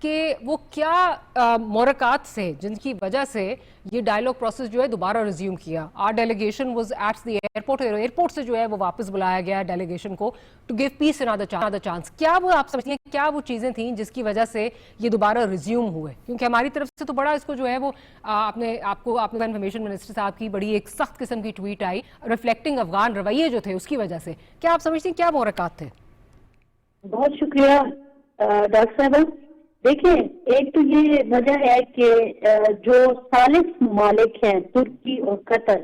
کہ وہ کیا محرکات سے جن کی وجہ سے یہ ڈائیلاگ پروسیس جو ہے دوبارہ ریزیوم کیا. Our delegation was at the airport سے جو ہے وہ واپس بلایا گیا ڈیلیگیشن کو to give peace another chance. کیا وہ آپ سمجھتی ہیں کیا وہ چیزیں تھیں جس کی وجہ سے یہ دوبارہ ریزیوم ہوئے؟ کیونکہ ہماری طرف سے تو بڑا اس کو جو ہے وہ آپ نے انفارمیشن منسٹر صاحب کی بڑی ایک سخت قسم کی ٹویٹ آئی ریفلیکٹنگ افغان رویے جو تھے اس کی وجہ سے. کیا آپ سمجھتی ہیں کیا محرکات تھے؟ بہت شکریہ ڈاکٹر صاحب. دیکھیں ایک تو یہ وجہ ہے کہ جو ثالث ممالک ہیں ترکی اور قطر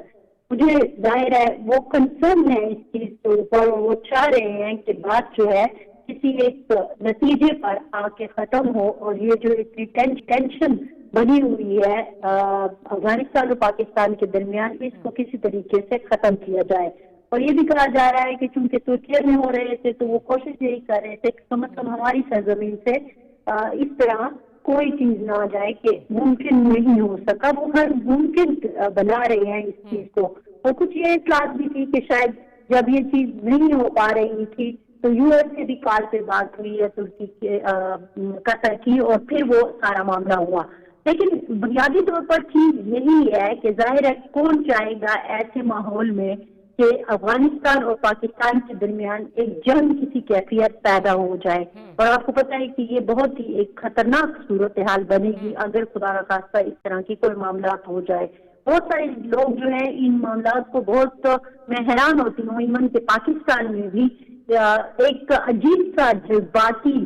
مجھے ظاہر ہے وہ کنسرن ہے اس چیز کے اوپر اور وہ چاہ رہے ہیں کہ بات جو ہے کسی ایک نتیجے پر آ کے ختم ہو اور یہ جو اتنی ٹینشن بنی ہوئی ہے افغانستان اور پاکستان کے درمیان اس کو کسی طریقے سے ختم کیا جائے. اور یہ بھی کہا جا رہا ہے کہ چونکہ ترکیہ میں ہو رہے تھے تو وہ کوشش یہی کر رہے تھے کہ کم از کم ہماری سرزمین سے اس طرح کوئی چیز نہ آ جائے کہ ممکن نہیں ہو سکا. وہ ہر ممکن بنا رہے ہیں اس چیز کو. اور کچھ یہ اطلاعات بھی تھی کہ شاید جب یہ چیز نہیں ہو پا رہی تھی تو یو ایس سے بھی کال پہ بات ہوئی ہے ترکی کے قطر کی اور پھر وہ سارا معاملہ ہوا. لیکن بنیادی طور پر چیز یہی ہے کہ ظاہر ہے کون چاہے گا ایسے ماحول میں کہ افغانستان اور پاکستان کے درمیان ایک جنگ کسی کیفیت پیدا ہو جائے. اور آپ کو پتہ ہے کہ یہ بہت ہی ایک خطرناک صورتحال بنے گی اگر خدا نخواستہ اس طرح کی کوئی معاملات ہو جائے. بہت سارے لوگ جو ہیں ان معاملات کو بہت میں حیران ہوتی ہوں. ایون کہ پاکستان میں بھی ایک عجیب سا جذباتی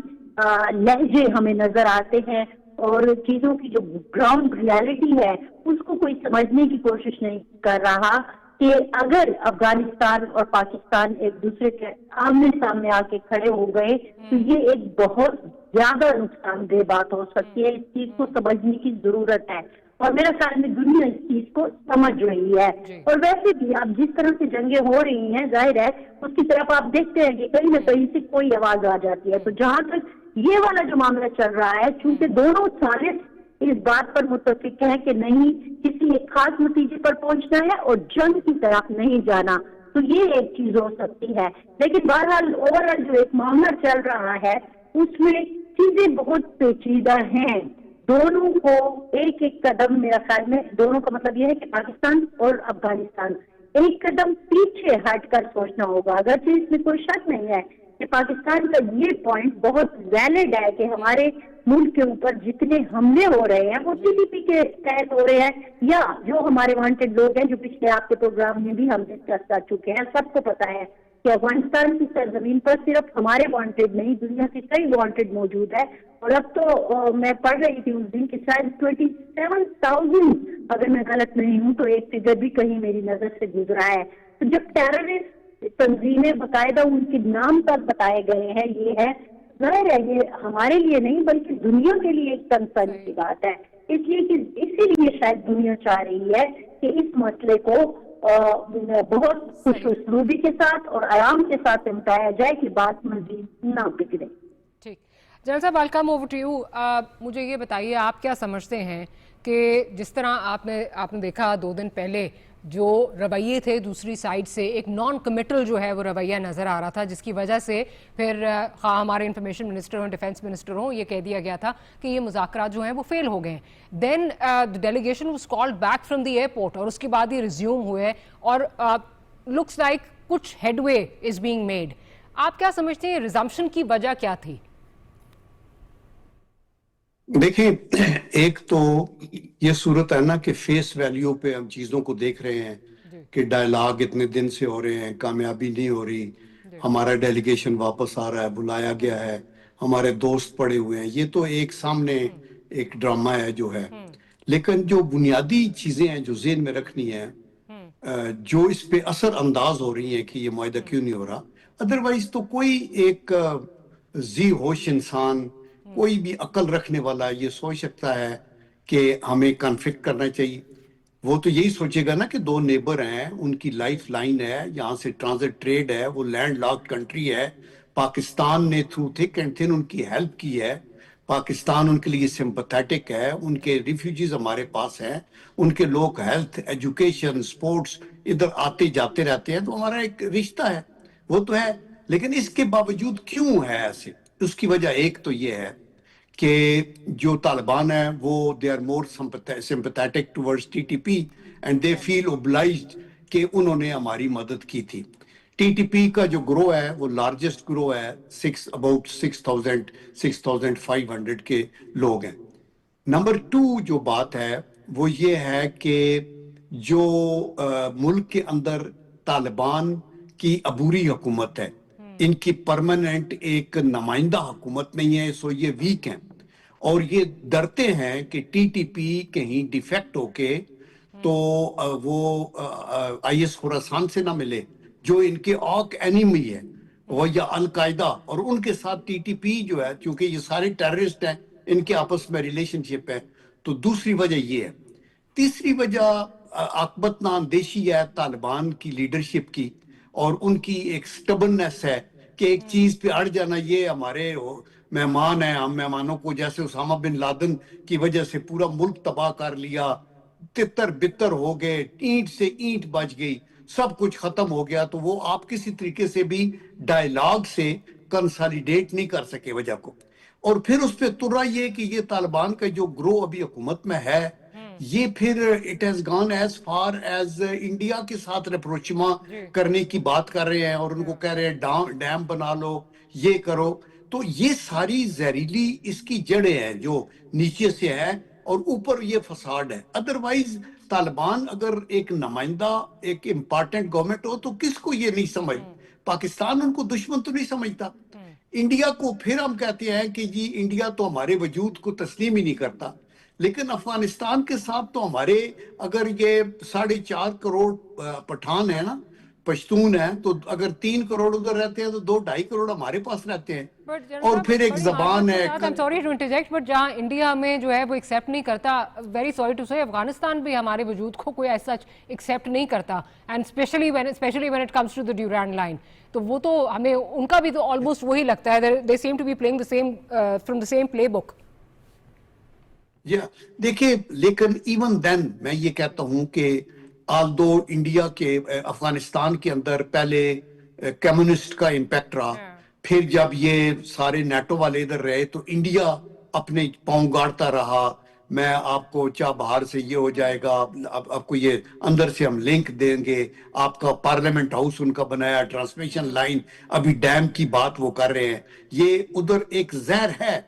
لہجے ہمیں نظر آتے ہیں اور چیزوں کی جو گراؤنڈ ریالٹی ہے اس کو کوئی سمجھنے کی کوشش نہیں کر رہا کہ اگر افغانستان اور پاکستان ایک دوسرے کے آمنے سامنے آ کے کھڑے ہو گئے تو یہ ایک بہت زیادہ نقصان دہ بات ہو سکتی ہے. اس چیز کو سمجھنے کی ضرورت ہے اور میرا خیال میں دنیا اس چیز کو سمجھ رہی ہے. اور ویسے بھی اب جس طرح سے جنگیں ہو رہی ہیں ظاہر ہے اس کی طرف آپ دیکھتے ہیں کہ کہیں نہ کہیں سے کوئی آواز آ جاتی ہے. تو جہاں تک یہ والا جو معاملہ چل رہا ہے چونکہ دونوں ثالث اس بات پر متفق ہے کہ نہیں کسی ایک خاص نتیجے پر پہنچنا ہے اور جنگ کی طرف نہیں جانا تو یہ ایک چیز ہو سکتی ہے. لیکن بہرحال اوور آل جو ایک معاملہ چل رہا ہے اس میں چیزیں بہت پیچیدہ ہیں. دونوں کو ایک ایک قدم میرا خیال میں دونوں کا مطلب یہ ہے کہ پاکستان اور افغانستان ایک قدم پیچھے ہٹ کر سوچنا ہوگا. اگرچہ اس میں کوئی شک نہیں ہے کہ پاکستان کا یہ پوائنٹ بہت ویلڈ ہے کہ ہمارے ملک کے اوپر جتنے حملے ہو رہے ہیں وہ ٹی ٹی پی کے تحت ہو رہے ہیں یا جو ہمارے وانٹڈ لوگ ہیں جو پچھلے آپ کے پروگرام میں بھی ہم ڈسکس کر چکے ہیں. سب کو پتا ہے کہ افغانستان کی سرزمین پر صرف ہمارے وانٹڈ نہیں دنیا کے کئی وانٹڈ موجود ہے. اور اب تو میں پڑھ رہی تھی اس دن کہ شاید 27,000 اگر میں غلط نہیں ہوں تو ایک فگر بھی کہیں میری نظر سے گزرا ہے. تو جب ٹیررسٹ تنظیمیں باقاعدہ ان کے نام پر بتائے گئے ہیں یہ ہے ظاہر ہے یہ ہمارے لیے نہیں بلکہ دنیا کے لیے ایک کنسرن کی بات ہے. اس لیے کہ اسی لیے شاید دنیا چاہ رہی ہے کہ اس مسئلے کو بہت خوش اسلوبی کے ساتھ اور آرام کے ساتھ نمٹایا جائے کہ بات مزید نہ بگڑے. ٹھیک جنرل صاحب ویلکم اوور ٹو یو. مجھے یہ بتائیے آپ کیا سمجھتے ہیں کہ جس طرح آپ نے دیکھا 2 دن پہلے جو رویے تھے دوسری سائڈ سے ایک نان کمیٹل جو ہے وہ رویہ نظر آ رہا تھا جس کی وجہ سے پھر خواہ ہمارے انفارمیشن منسٹر ہوں ڈیفینس منسٹر ہوں یہ کہہ دیا گیا تھا کہ یہ مذاکرات جو ہیں وہ فیل ہو گئے ہیں. Then delegation was called back from the airport اور اس کے بعد یہ ریزیوم ہوئے اور لکس لائک کچھ headway is being made. آپ کیا سمجھتے ہیں ریزمپشن کی وجہ کیا تھی؟ دیکھیں ایک تو یہ صورت ہے نا کہ فیس ویلیو پہ ہم چیزوں کو دیکھ رہے ہیں کہ ڈائلاگ اتنے دن سے ہو رہے ہیں کامیابی نہیں ہو رہی. ہمارا ڈیلیگیشن واپس آ رہا ہے بلایا گیا ہے ہمارے دوست پڑے ہوئے ہیں. یہ تو ایک سامنے ایک ڈرامہ ہے جو ہے. لیکن جو بنیادی چیزیں ہیں جو ذہن میں رکھنی ہے جو اس پہ اثر انداز ہو رہی ہیں کہ یہ معاہدہ کیوں نہیں ہو رہا. ادروائز تو کوئی ایک ذی ہوش انسان کوئی بھی عقل رکھنے والا یہ سوچ سکتا ہے کہ ہمیں کنفلکٹ کرنا چاہیے. وہ تو یہی سوچے گا نا کہ 2 نیبر ہیں ان کی لائف لائن ہے یہاں سے ٹرانزٹ ٹریڈ ہے وہ لینڈ لاک کنٹری ہے. پاکستان نے تھرو تھک اینڈ تھن ان کی ہیلپ کی ہے. پاکستان ان کے لیے سمپتھیٹک ہے. ان کے ریفیوجیز ہمارے پاس ہیں ان کے لوگ ہیلتھ ایجوکیشن سپورٹس ادھر آتے جاتے رہتے ہیں تو ہمارا ایک رشتہ ہے وہ تو ہے. لیکن اس کے باوجود کیوں ہے ایسے اس کی وجہ ایک تو یہ ہے کہ جو طالبان ہیں وہ they are more sympathetic towards TTP and they feel obliged کہ انہوں نے ہماری مدد کی تھی. ٹی ٹی پی کا جو گروہ ہے وہ لارجسٹ گروہ ہے, about 6,500 کے لوگ ہیں. نمبر 2 جو بات ہے وہ یہ ہے کہ جو ملک کے اندر طالبان کی عبوری حکومت ہے, ان کی پرماننٹ ایک نمائندہ حکومت نہیں ہے, سو یہ ویک ہیں اور یہ ڈرتے ہیں کہ ٹی ٹی پی کہیں ڈیفیکٹ ہو کے تو وہ آئی ایس خراسان سے نہ ملے جو ان کے آک اینیمی ہے, وہ یا القاعدہ, اور ان کے ساتھ ٹی ٹی پی جو ہے چونکہ یہ سارے ٹیررسٹ ہیں, ان کے آپس میں ریلیشن شپ ہے. تو دوسری وجہ یہ ہے. تیسری وجہ عاقبت اندیشی ہے طالبان کی لیڈرشپ کی, اور ان کی ایک سٹبننس ہے کہ ایک چیز پہ اڑ جانا. یہ ہمارے مہمان ہیں, ہم مہمانوں کو جیسے اسامہ بن لادن کی وجہ سے پورا ملک تباہ کر لیا, تتر بتر ہو گئے, اینٹ سے اینٹ بچ گئی, سب کچھ ختم ہو گیا, تو وہ آپ کسی طریقے سے بھی ڈائلاگ سے کنسالیڈیٹ نہیں کر سکے وجہ کو. اور پھر اس پہ ترا یہ کہ یہ طالبان کا جو گروہ ابھی حکومت میں ہے, یہ پھر اٹ ہیز گان ایز فار ایز انڈیا کے ساتھ ریپروچما کرنے کی بات کر رہے ہیں, اور ان کو کہہ رہے ہیں ڈیم بنا لو, یہ کرو. تو یہ ساری زہریلی اس کی جڑیں ہیں جو نیچے سے ہے, اور اوپر یہ فساد ہے. ادروائز طالبان اگر ایک نمائندہ ایک امپارٹنٹ گورنمنٹ ہو تو کس کو یہ نہیں سمجھ, پاکستان ان کو دشمن تو نہیں سمجھتا. انڈیا کو پھر ہم کہتے ہیں کہ جی انڈیا تو ہمارے وجود کو تسلیم ہی نہیں کرتا, لیکن افغانستان کے ساتھ تو ہمارے اگر یہ 4.5 کروڑ پٹھان ہیں نا, پشتون ہیں, تو اگر 3 کروڑ ادھر رہتے ہیں تو 2-2.5 کروڑ ہمارے پاس رہتے ہیں, اور پھر ایک زبان ہے. سوری ٹو انٹرجیکٹ, بٹ جہاں انڈیا میں جو ہے وہ ایکسیپٹ نہیں کرتا, ویری سوری ٹو سے, افغانستان بھی ہمارے وجود کو کوئی ایسا ایکسیپٹ نہیں کرتا, and especially when it comes to the Durand line. تو وہ تو ہمیں ان کا بھی تو آلموسٹ وہی لگتا ہے, they seem to be playing from the same play book. دیکھیں, لیکن ایون دین میں یہ کہتا ہوں کہ آلدو انڈیا کے افغانستان کے اندر پہلے کمیونسٹ کا امپیکٹ رہا, پھر جب یہ سارے نیٹو والے ادھر رہے تو انڈیا اپنے پاؤں گاڑتا رہا, میں آپ کو چاہ باہر سے یہ ہو جائے گا, آپ کو یہ اندر سے ہم لنک دیں گے, آپ کا پارلیمنٹ ہاؤس ان کا بنایا, ٹرانسمیشن لائن, ابھی ڈیم کی بات وہ کر رہے ہیں, یہ ادھر ایک زہر ہے.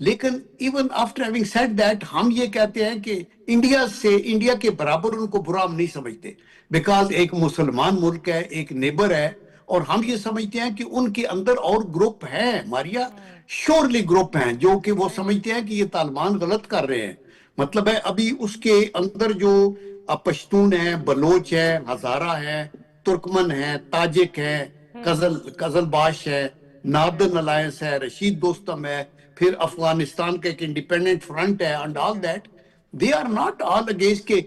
لیکن even after having said that ہم یہ کہتے ہیں کہ انڈیا کے برابر ان کو برا ہم نہیں سمجھتے, بیکاز ایک مسلمان ملک ہے, ایک نیبر ہے, اور ہم یہ سمجھتے ہیں کہ ان کے اندر اور گروپ ہیں, ماریا شورلی گروپ ہیں جو کہ وہ سمجھتے ہیں کہ یہ طالبان غلط کر رہے ہیں. مطلب ہے ابھی اس کے اندر جو پشتون ہیں, بلوچ ہے, ہزارہ ہے, ترکمن ہے, تاجک ہے, قزل باش ہے, ناردرن الائنس ہے, رشید دوستم ہے, پھر افغانستان کا ایک انڈیپینڈنٹ فرنٹ ہے, and all that they are not all against کے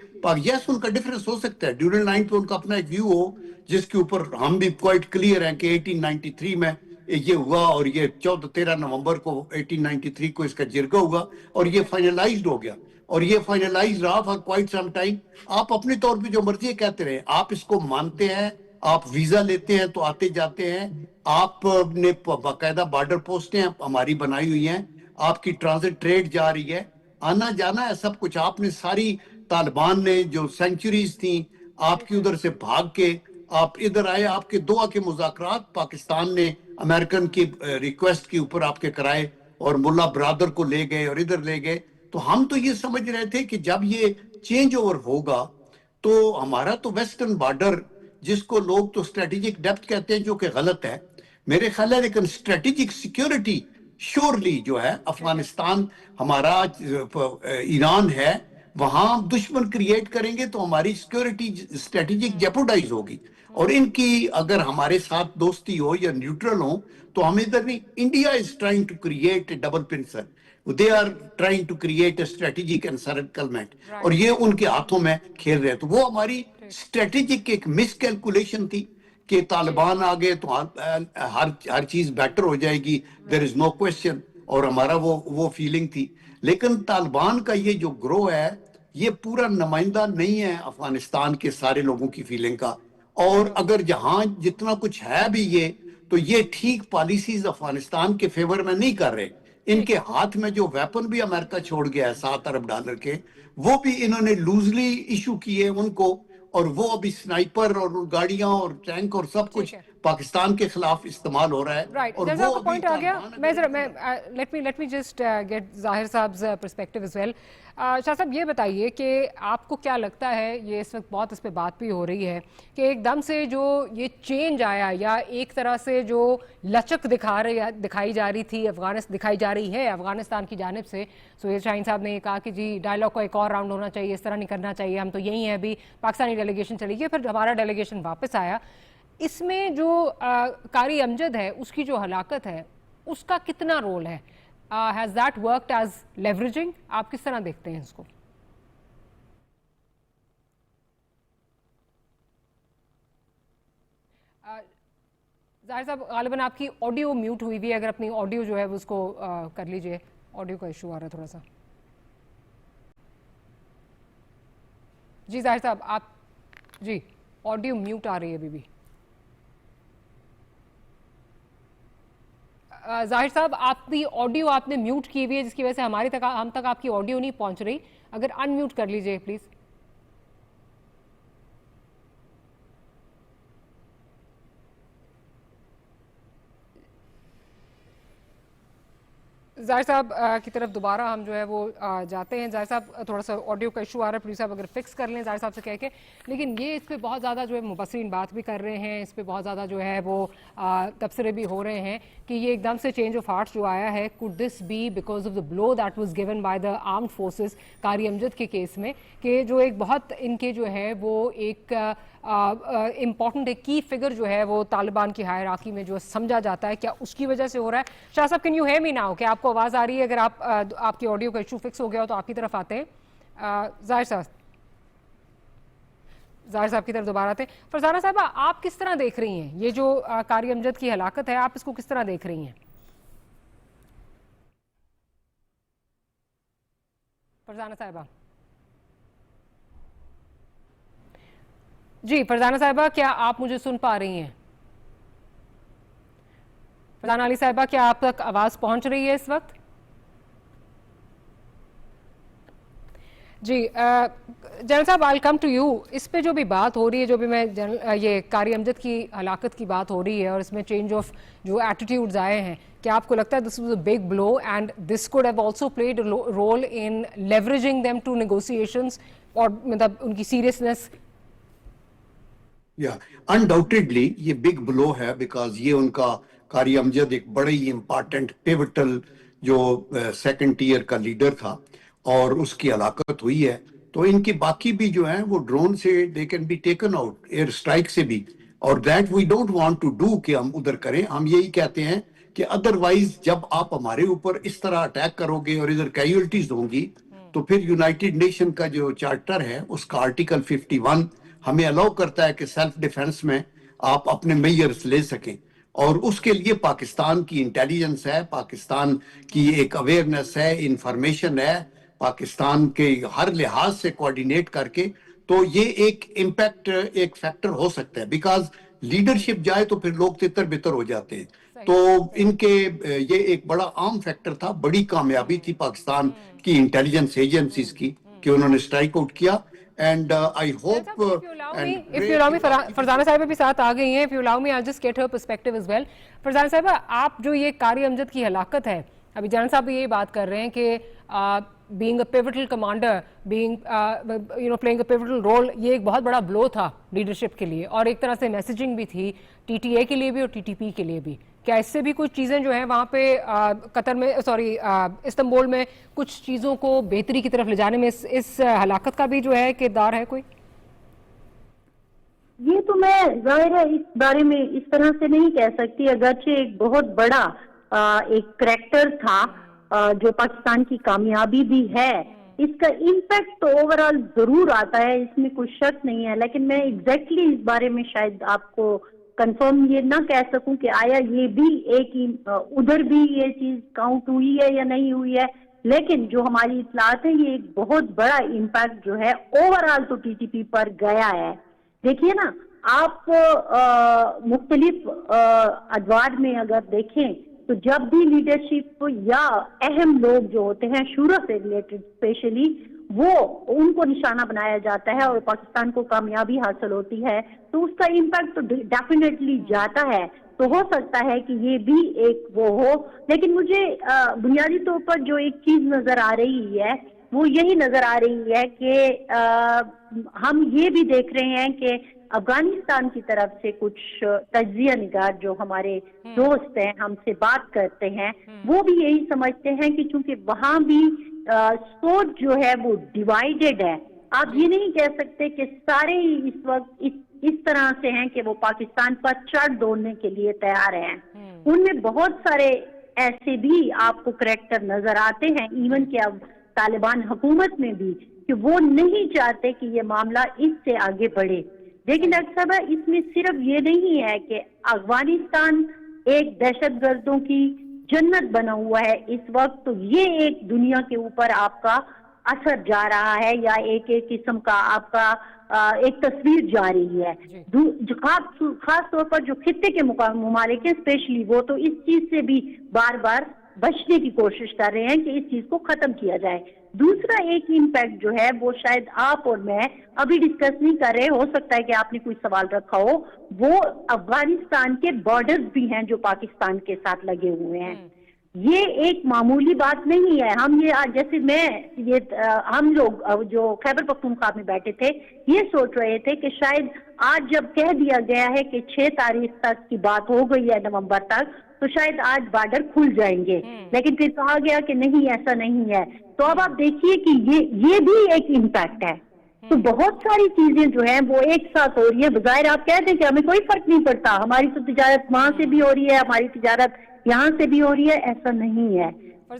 یس ان کا ڈفرنس ہو سکتا ہے, ڈیورنگ لائن پہ ان کا اپنا ایک ویو ہو جس کے اوپر ہم بھی کوائٹ کلیئر ہیں کہ 1893 میں یہ ہوا, اور یہ 13 نومبر کو 1893 کو اس کا جرگہ ہوا, اور یہ فائنلائزڈ ہو گیا, اور یہ فائنلائز رہا فار کوائٹ سم ٹائم. آپ اپنے طور پہ جو مرضی کہتے رہے, آپ اس کو مانتے ہیں, آپ ویزا لیتے ہیں تو آتے جاتے ہیں, آپ نے باقاعدہ بارڈر پوسٹیں ہماری بنائی ہوئی ہیں, آپ کی ٹرانزٹ ٹریڈ جا رہی ہے, آنا جانا ہے سب کچھ. آپ نے ساری طالبان نے جو سینچریز تھیں آپ کی ادھر سے بھاگ کے آپ ادھر آئے, آپ کے دعا کے مذاکرات پاکستان نے امریکن کی ریکویسٹ کے اوپر آپ کے کرائے, اور ملا برادر کو لے گئے اور ادھر لے گئے. تو ہم تو یہ سمجھ رہے تھے کہ جب یہ چینج اوور ہوگا تو ہمارا تو ویسٹرن بارڈر, جس کو لوگ تو اسٹریٹجک ڈیپتھ کہتے ہیں جو کہ غلط ہے میرے خیال ہے, لیکن اسٹریٹجک سیکیورٹی شورلی جو ہے افغانستان ہمارا, ایران ہے, وہاں دشمن کریٹ کریں گے تو ہماری سیکیورٹی اسٹریٹجک جیپوڈائز ہوگی. اور ان کی اگر ہمارے ساتھ دوستی ہو یا نیوٹرل ہو تو ہمیں ادھر نہیں. India is trying to create a double pincer, they are trying to create a strategic encirclement, اور یہ ان کے ہاتھوں میں کھیل رہے. تو وہ ہماری اسٹریٹجک ایک مس کیلکولیشن تھی کہ طالبان آ گئے تو ہر چیز بیٹر ہو جائے گی, there is no question, اور ہمارا وہ فیلنگ تھی. لیکن طالبان کا یہ جو گروہ ہے یہ پورا نمائندہ نہیں ہے افغانستان کے سارے لوگوں کی فیلنگ کا, اور اگر جہاں جتنا کچھ ہے بھی یہ تو یہ ٹھیک پالیسیز افغانستان کے فیور میں نہیں کر رہے. ان کے ہاتھ میں جو ویپن بھی امریکہ چھوڑ گیا ہے $7 ارب کے، وہ بھی انہوں نے لوزلی ایشو کیے ان کو، اور وہ ابھی سنائپر اور گاڑیاں اور ٹینک اور سب کچھ پاکستان کے خلاف استعمال ہو رہا ہے، رائٹ، اور جیسا وہ آپ کا ابھی پوائنٹ آ گیا. Taliban let me just get Zahir sahab perspective as well. شاہ صاحب یہ بتائیے کہ آپ کو کیا لگتا ہے، یہ اس وقت بہت اس پہ بات بھی ہو رہی ہے کہ ایک دم سے جو یہ چینج آیا، یا ایک طرح سے جو لچک دکھائی جا رہی تھی دکھائی جا رہی ہے افغانستان کی جانب سے. سہیل شاہین صاحب نے کہا کہ جی ڈائلاگ کا ایک اور راؤنڈ ہونا چاہیے، اس طرح نہیں کرنا چاہیے، ہم تو یہی ہیں. ابھی پاکستانی ڈیلیگیشن چلی گئی، پھر ہمارا ڈیلیگیشن واپس آیا. اس میں جو قاری امجد ہے، اس کی جو ہلاکت ہے، اس کا کتنا رول ہے؟ Has that worked as leveraging? آپ کس طرح دیکھتے ہیں اس کو؟ ظاہر صاحب غالباً آپ کی آڈیو میوٹ ہوئی ہوئی ہے، اگر اپنی آڈیو جو ہے اس کو کر لیجئے. آڈیو کا ایشو آ رہا ہے تھوڑا سا. جی ظاہر صاحب آپ، جی آڈیو میوٹ آ رہی ہے ابھی بھی. ظاہر صاحب آپ کی آڈیو آپ نے میوٹ کی ہوئی ہے، جس کی وجہ سے ہم تک آپ کی آڈیو نہیں پہنچ رہی. اگر ان میوٹ کر لیجئے پلیز. ظاہر صاحب کی طرف دوبارہ ہم جو ہے وہ جاتے ہیں. ظاہر صاحب تھوڑا سا آڈیو کا ایشو آ رہا ہے، پروڈیوسر صاحب اگر فکس کر لیں ظاہر صاحب سے کہہ کے. لیکن یہ اس پہ بہت زیادہ جو ہے مبصرین بات بھی کر رہے ہیں، اس پہ بہت زیادہ جو ہے وہ تبصرے بھی ہو رہے ہیں کہ یہ ایک دم سے چینج آف ہارٹ جو آیا ہے، could this be because of the blow that was given by the armed forces قاری امجد کے کیس میں، کہ جو ایک بہت ان کے جو ہے وہ ایک امپورٹنٹ ایک کی فگر جو ہے وہ طالبان کی ہائرارکی میں جو سمجھا جاتا ہے، کیا اس کی وجہ سے ہو رہا ہے؟ شاہ صاحب can you hear me now? کہ آپ کو آواز آ رہی ہے؟ اگر آپ کی آڈیو کا ایشو فکس ہو گیا ہو تو آپ کی طرف آتے ہیں. ظاہر صاحب کی طرف دوبارہ آتے ہیں. فرزانہ صاحبہ آپ کس طرح دیکھ رہی ہیں یہ جو قاری امجد کی ہلاکت ہے، آپ اس کو کس طرح دیکھ رہی ہیں؟ فرزانہ صاحبہ، جی فرزانہ صاحبہ کیا آپ مجھے سن پا رہی ہیں؟ فرزانہ علی صاحبہ کیا آپ تک آواز پہنچ رہی ہے اس وقت؟ جی جنرل صاحب آئی کم ٹو یو. اس پہ جو بھی بات ہو رہی ہے، جو بھی میں یہ قاری امجد کی ہلاکت کی بات ہو رہی ہے اور اس میں چینج آف جو ایٹیٹیوڈز آئے ہیں، کیا آپ کو لگتا ہے this was a big blow and this could have also played role in leveraging them to negotiations, اور مطلب ان کی سیریسنس؟ انڈاؤٹیڈلی یہ بگ بلو ہے، بیکاز یہ ان کا قاری امجد ایک بڑی امپارٹنٹ پیوٹل جو سیکنڈ ٹیئر کا لیڈر تھا، اور اس کی ہلاکت ہوئی ہے. تو ان کے باقی بھی جو ہیں وہ ڈرون سے they can be taken out, air strike سے بھی، اور that we don't want to do کہ ہم ادھر کریں. ہم یہی کہتے ہیں کہ ادروائز جب آپ ہمارے اوپر اس طرح اٹیک کرو گے اور ادھر کیجولٹیز ہوں گی، تو پھر یونائٹڈ نیشن کا جو چارٹر ہے اس کا آرٹیکل 51 ہمیں الاؤ کرتا ہے کہ سیلف ڈیفense میں آپ اپنے میئرز لے سکیں، اور اس کے لیے پاکستان کی انٹیلیجنس ہے، پاکستان کی ایک اویئرنس ہے، انفارمیشن ہے، پاکستان کے ہر لحاظ سے کوارڈینیٹ کر کے. تو یہ ایک امپیکٹ ایک فیکٹر ہو سکتا ہے، بیکاز لیڈرشپ جائے تو پھر لوگ تتر بتر ہو جاتے ہیں. تو ان کے یہ ایک بڑا عام فیکٹر تھا، بڑی کامیابی تھی پاکستان کی انٹیلیجنس ایجنسیز کی کہ انہوں نے اسٹرائک آؤٹ کیا. اینڈ آئی ہوپ فرزانہ صاحبہ بھی ساتھ آ گئی ہیں. if you allow me, I'll just get her perspective as well. Farzana sahiba آپ جو یہ قاری امجد کی ہلاکت ہے، ابھی جنرل صاحب بھی یہی بات کر رہے ہیں کہ being a pivotal commander, being playing a pivotal role، یہ ایک بہت بڑا بلو تھا لیڈرشپ کے لیے، اور ایک طرح سے میسیجنگ بھی تھی ٹی ٹی اے کے لیے بھی اور ٹی ٹی پی کے لیے بھی. کیا اس سے بھی کچھ چیزیں جو ہیں وہاں پہ قطر میں استنبول میں کچھ چیزوں کو بہتری کی طرف لے جانے میں اس ہلاکت کا بھی جو ہے کردار ہے کوئی؟ یہ تو میں ظاہر ہے اس بارے میں اس طرح سے نہیں کہہ سکتی، اگرچہ ایک بہت بڑا ایک کریکٹر تھا جو پاکستان کی کامیابی بھی ہے، اس کا امپیکٹ تو اوورآل ضرور آتا ہے، اس میں کوئی شک نہیں ہے. لیکن میں ایگزیکٹلی اس بارے میں شاید آپ کو کنفرم یہ نہ کہہ سکوں کہ آیا یہ بھی ایک ادھر بھی یہ چیز کاؤنٹ ہوئی ہے یا نہیں ہوئی ہے. لیکن جو ہماری اطلاعات ہیں، یہ ایک بہت بڑا امپیکٹ جو ہے اوورآل تو ٹی ٹی پی پر گیا ہے. دیکھیے نا، آپ مختلف ادوار میں اگر دیکھیں تو جب بھی لیڈرشپ یا اہم لوگ جو ہوتے ہیں شورا سے ریلیٹڈ اسپیشلی وہ ان کو نشانہ بنایا جاتا ہے اور پاکستان کو کامیابی حاصل ہوتی ہے تو اس کا امپیکٹ تو ڈیفینیٹلی جاتا ہے. تو ہو سکتا ہے کہ یہ بھی ایک وہ ہو, لیکن مجھے بنیادی طور پر جو ایک چیز نظر آ رہی ہے وہ یہی نظر آ رہی ہے کہ ہم یہ بھی دیکھ رہے ہیں کہ افغانستان کی طرف سے کچھ تجزیہ نگار جو ہمارے دوست ہیں ہم سے بات کرتے ہیں وہ بھی یہی سمجھتے ہیں کہ چونکہ وہاں بھی سوچ جو ہے وہ ڈیوائیڈڈ ہے. آپ یہ نہیں کہہ سکتے کہ سارے ہی اس وقت اس طرح سے ہیں کہ وہ پاکستان پر چڑھ دوڑنے کے لیے تیار ہیں. ان میں بہت سارے ایسے بھی آپ کو کریکٹر نظر آتے ہیں ایون کہ اب طالبان حکومت میں بھی کہ وہ نہیں چاہتے کہ یہ معاملہ اس سے آگے بڑھے. لیکن ڈاکٹر صاحب اس میں صرف یہ نہیں ہے کہ افغانستان ایک دہشت گردوں کی جنت بنا ہوا ہے اس وقت, تو یہ ایک دنیا کے اوپر آپ کا اثر جا رہا ہے یا ایک قسم کا آپ کا ایک تصویر جا رہی ہے. خاص طور پر جو خطے کے ممالک ہیں اسپیشلی وہ تو اس چیز سے بھی بار بار بچنے کی کوشش کر رہے ہیں کہ اس چیز کو ختم کیا جائے. دوسرا ایک امپیکٹ جو ہے وہ شاید آپ اور میں ابھی ڈسکس نہیں کر رہے, ہو سکتا ہے کہ آپ نے کوئی سوال رکھا ہو, وہ افغانستان کے بارڈرز بھی ہیں جو پاکستان کے ساتھ لگے ہوئے ہیں. یہ ایک معمولی بات نہیں ہے. ہم یہ جیسے ہم لوگ جو خیبر پختونخوا میں بیٹھے تھے یہ سوچ رہے تھے کہ شاید آج جب کہہ دیا گیا ہے کہ 6 تاریخ تک کی بات ہو گئی ہے نومبر تک تو شاید آج بارڈر کھل جائیں گے, لیکن پھر کہا گیا کہ نہیں ایسا نہیں ہے. تو اب آپ دیکھیے کہ یہ بھی ایک امپیکٹ ہے. تو بہت ساری چیزیں جو ہیں وہ ایک ساتھ ہو رہی ہیں. بظاہر آپ کہتے ہیں کہ ہمیں کوئی فرق نہیں پڑتا, ہماری تو تجارت وہاں سے بھی ہو رہی ہے, ہماری تجارت یہاں سے بھی ہو رہی ہے, ایسا نہیں ہے.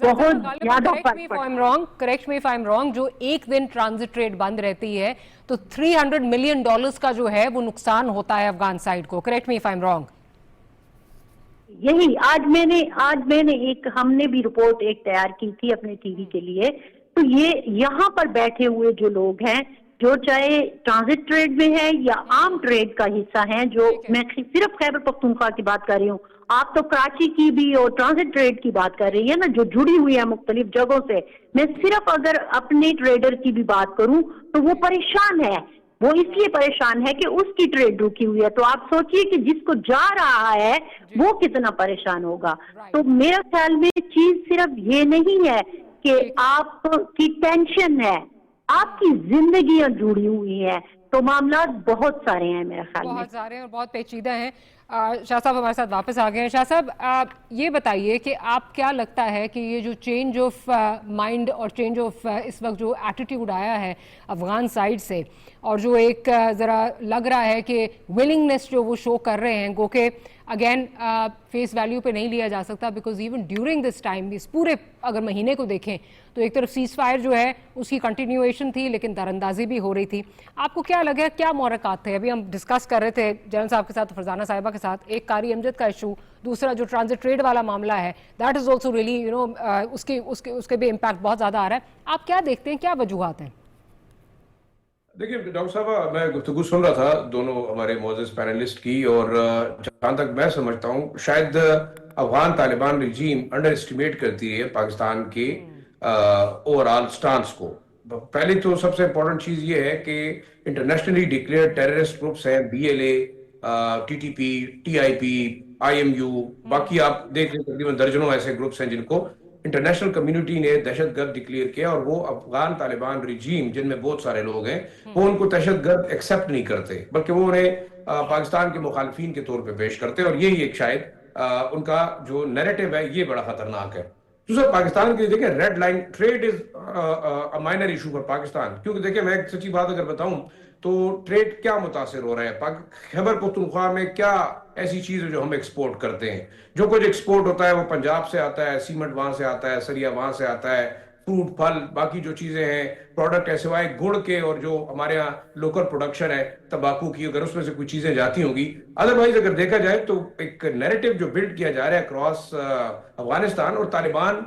بہت زیادہ فرق پڑتا. Correct me if I am wrong, جو ایک دن ٹرانزٹ ٹریڈ بند رہتی ہے تو $300 ملین کا جو ہے وہ نقصان ہوتا ہے افغان سائڈ کو. Correct me if I am wrong. یہی آج میں نے ہم نے بھی رپورٹ ایک تیار کی تھی اپنے ٹی وی کے لیے. تو یہ یہاں پر بیٹھے ہوئے جو لوگ ہیں جو چاہے ٹرانزٹ ٹریڈ میں ہے یا عام ٹریڈ کا حصہ ہیں, جو میں صرف خیبر پختونخوا کی بات کر رہی ہوں, آپ تو کراچی کی بھی اور ٹرانزٹ ٹریڈ کی بات کر رہی ہیں نا جو جڑی ہوئی ہے مختلف جگہوں سے. میں صرف اگر اپنے ٹریڈر کی بھی بات کروں تو وہ پریشان ہے. وہ اس لیے پریشان ہے کہ اس کی ٹریڈ رکی ہوئی ہے. تو آپ سوچئے کہ جس کو جا رہا ہے وہ کتنا پریشان ہوگا. تو میرا خیال میں چیز صرف یہ نہیں ہے کہ آپ کی ٹینشن ہے, آپ کی زندگیاں جڑی ہوئی ہیں. تو معاملات بہت سارے ہیں میرا خیال میں, بہت سارے ہیں اور بہت پیچیدہ ہیں. شاہ صاحب ہمارے ساتھ واپس آ گئے ہیں. شاہ صاحب یہ بتائیے کہ آپ کیا لگتا ہے کہ یہ جو چینج آف مائنڈ اور چینج آف اس وقت جو ایٹیٹیوڈ آیا ہے افغان سائڈ سے, اور جو ایک ذرا لگ رہا ہے کہ ولنگنیس جو وہ شو کر رہے ہیں, گو کہ اگین فیس ویلیو پہ نہیں لیا جا سکتا because even during this time اس پورے اگر مہینے کو دیکھیں تو ایک طرف سیز فائر جو ہے اس کی کنٹینیویشن تھی لیکن دار اندازی بھی ہو رہی تھی. آپ کو کیا لگا, کیا محرکات تھے؟ ابھی ہم ڈسکس کر رہے تھے جنرل صاحب کے ساتھ, فرزانہ صاحبہ کے ساتھ, ایک قاری امجد کا ایشو, دوسرا جو ٹرانزٹ ٹریڈ والا معاملہ ہے دیٹ از آلسو ریئلی اس کے بھی امپیکٹ بہت زیادہ آ رہا ہے. آپ کیا دیکھتے ہیں, کیا وجوہات ہیں؟ دیکھیں ڈاکٹر صاحب, میں گفتگو سن رہا تھا دونوں ہمارے معزز پینلسٹ کی, اور جہاں تک میں سمجھتا ہوں شاید افغان طالبان رجیم انڈر اسٹیمیٹ کرتی ہے پاکستان کے اوور آل سٹانس کو. پہلی تو سب سے امپورٹنٹ چیز یہ ہے کہ انٹرنیشنلی ڈکلیئر ٹیررسٹ گروپس ہیں BLA, TTP, TIP, IMU, باقی آپ دیکھ لیں تقریباً درجنوں ایسے گروپس ہیں جن کو انٹرنیشنل کمیونٹی نے دہشت گرد ڈکلیئر کیا, اور وہ افغان طالبان رجیم جن میں بہت سارے لوگ ہیں وہ ان کو دہشت گرد ایکسیپٹ نہیں کرتے بلکہ وہ انہیں پاکستان کے مخالفین کے طور پہ پیش کرتے ہیں, اور یہی ایک شاید ان کا جو نیریٹو ہے یہ بڑا خطرناک ہے. دوسرا پاکستان کے دیکھیں red line trade is minor issue for Pakistan, کیونکہ دیکھیں میں ایک سچی بات اگر بتاؤں تو ٹریڈ کیا متاثر ہو رہا ہے خیبر پختونخوا میں, کیا ایسی چیز ہے جو ہم ایکسپورٹ کرتے ہیں. جو کچھ ایکسپورٹ ہوتا ہے وہ پنجاب سے آتا ہے, سیمنٹ وہاں سے آتا ہے, سریا وہاں سے آتا ہے, فروٹ پھل باقی جو چیزیں ہیں پروڈکٹ ہے سوائے گڑ کے, اور جو ہمارے یہاں لوکل پروڈکشن ہے تمباکو کی, اگر اس میں سے کچھ چیزیں جاتی ہوں گی. ادروائز اگر دیکھا جائے تو ایک نیریٹو جو بلڈ کیا جا رہا ہے اکراس افغانستان, اور طالبان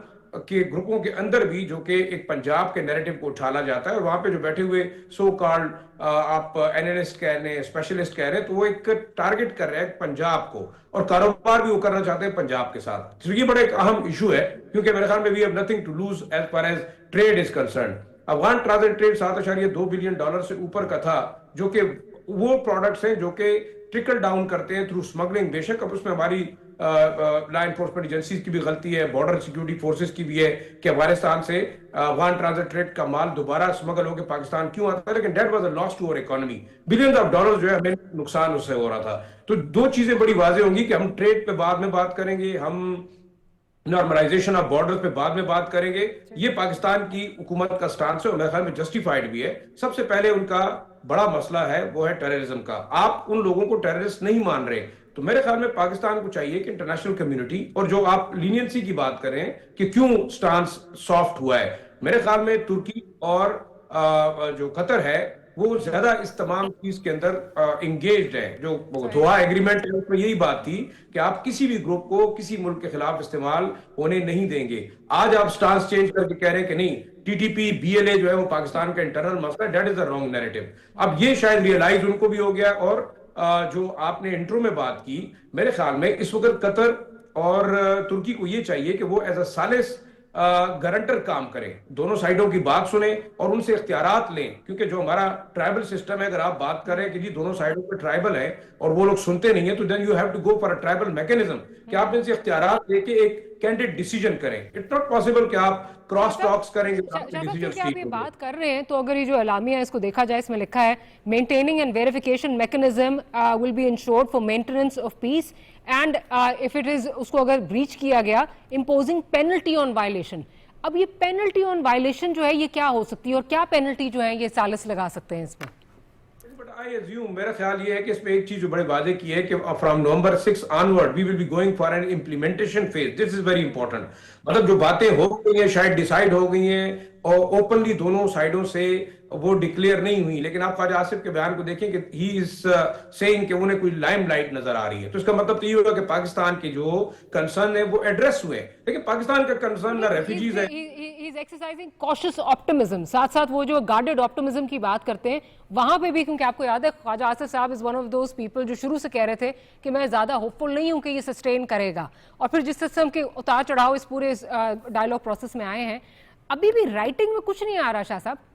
کے گروپوں کے اندر بھی جو کہ ایک پنجاب کے نیریٹو کو اٹھالا جاتا ہے، اور وہاں پہ جو بیٹھے ہوئے سو کالڈ آپ اینالسٹ کہہ رہے ہیں، اسپیشلسٹ کہہ رہے ہیں، تو وہ ایک ٹارگٹ کر رہے ہیں پنجاب کو، اور کاروبار بھی وہ کرنا چاہتے ہیں پنجاب کے ساتھ. تو یہ بڑا ایک اہم ایشو ہے، کیونکہ میرے خیال میں we have nothing to lose as far as trade is concerned. Afghan transit trade $7.2 billion سے اوپر کا تھا، جو کہ وہ پروڈکٹس ہیں جو کہ ٹرکل ڈاؤن کرتے ہیں تھرو اسمگلنگ. بے شک اب اس میں ہماری لا انفورسمنٹ ایجنسیز کی بھی غلطی ہے، بارڈر سیکیورٹی فورسز کی بھی ہے کہ افغانستان سے افغان ٹرانزٹ ٹریڈ کا مال دوبارہ اسمگل ہو کے پاکستان کیوں آتا ہے، لیکن that was a loss to our economy. Billions of dollars جو ہے ہمیں نقصان اس سے ہو رہا تھا. تو دو چیزیں بڑی واضح ہوں گی کہ ہم ٹریڈ پہ بعد میں بات کریں گے، ہم نارملائزیشن آف بارڈر پہ بعد میں بات کریں گے. یہ پاکستان کی حکومت کا سٹانس ہے اور میرے خیال میں جسٹیفائڈ بھی ہے. سب سے پہلے ان کا بڑا مسئلہ ہے وہ ہے ٹیررزم کا. آپ ان لوگوں کو ٹیررسٹ نہیں مان رہے، تو میرے خیال میں پاکستان کو چاہیے کہ انٹرنیشنل کمیونٹی، اور جو آپ لینینسی کی بات کریں کہ کیوں سٹانس سافٹ ہوا ہے، میرے خیال میں ترکی اور جو قطر ہے وہ زیادہ اس تمام چیز کے اندر انگیجڈ ہے. جو دوحہ ایگریمنٹ ہے اس میں یہی بات تھی کہ آپ کسی بھی گروپ کو کسی ملک کے خلاف استعمال ہونے نہیں دیں گے. آج آپ سٹانس چینج کر کے کہہ رہے ہیں کہ نہیں، T T P be L A جو ہے وہ پاکستان کا انٹرنل مسئلہ ہے. That is a wrong narrative. اب یہ شاید ریئلائز ان کو بھی ہو گیا. اور جو آپ نے انٹرو میں بات کی، میرے خیال میں اس وقت قطر اور ترکی کو یہ چاہیے کہ وہ ایز اے ثالث گارنٹر کام کریں، دونوں سائیڈوں کی بات سنیں اور ان سے اختیارات لیں. کیونکہ جو ہمارا ٹرائبل سسٹم ہے، اگر آپ بات کریں کہ جی دونوں سائیڈوں پہ ٹرائبل ہے اور وہ لوگ سنتے نہیں ہیں، تو then you have to go for a tribal mechanism کہ آپ ان سے اختیارات لے کے ایک کینڈیڈ ڈیسیجن کریں. اٹس ناٹ پاسبل کہ آپ کراس ٹاکس کریں گے. کیونکہ آپ یہ بات کر رہے ہیں تو اگر یہ جو اعلامیہ ہے اس کو دیکھا جائے، اس میں لکھا ہے maintaining and verification mechanism will be ensured for maintenance of peace and if it is, اس کو اگر بریچ کیا گیا، امپوزنگ پینلٹی آن وائلیشن. اب یہ پینلٹی آن وائلیشن جو ہے یہ کیا ہو سکتی ہے، اور کیا پینلٹی جو ہے یہ ثالث لگا سکتے ہیں اس میں؟ میرا خیال یہ ہے کہ اس میں ایک چیز جو بڑے واضح کی ہے کہ from November 6 onward we will be going for an implementation phase. This is very important. مطلب جو باتیں ہو گئی ہیں شاید ڈیسائیڈ ہو گئی ہیں اور اوپنلی دونوں سائیڈوں سے وہ ڈکلیئر نہیں ہوئی، لیکن آپ خواجہ آصف کے بیان کو دیکھیں کہ ہی از سیئنگ کہ انہیں کوئی لائم لائٹ نظر آ رہی ہے. تو اس کا مطلب تو یہ ہوگا کہ پاکستان کے جو کنسرن ہے وہ ایڈریس ہوئے. لیکن پاکستان کا کنسرن نہ ریفیوجیز ہے. ایکسرسائزنگ کوشس آپٹمزم، ساتھ ساتھ وہ جو گارڈڈ آپٹمزم کی بات کرتے ہیں وہاں پہ بھی، کیونکہ آپ کو یاد ہے خواجہ آصف صاحب is one of those people جو شروع سے کہہ رہے تھے کہ میں زیادہ ہوپ فل نہیں ہوں کہ یہ سسٹین کرے گا. اور پھر جس قسم کے اتار چڑھاؤ اس پورے ڈائلاگ پروسیس میں آئے ہیں، ابھی بھی رائٹنگ میں کچھ نہیں آ رہا. شاہ صاحب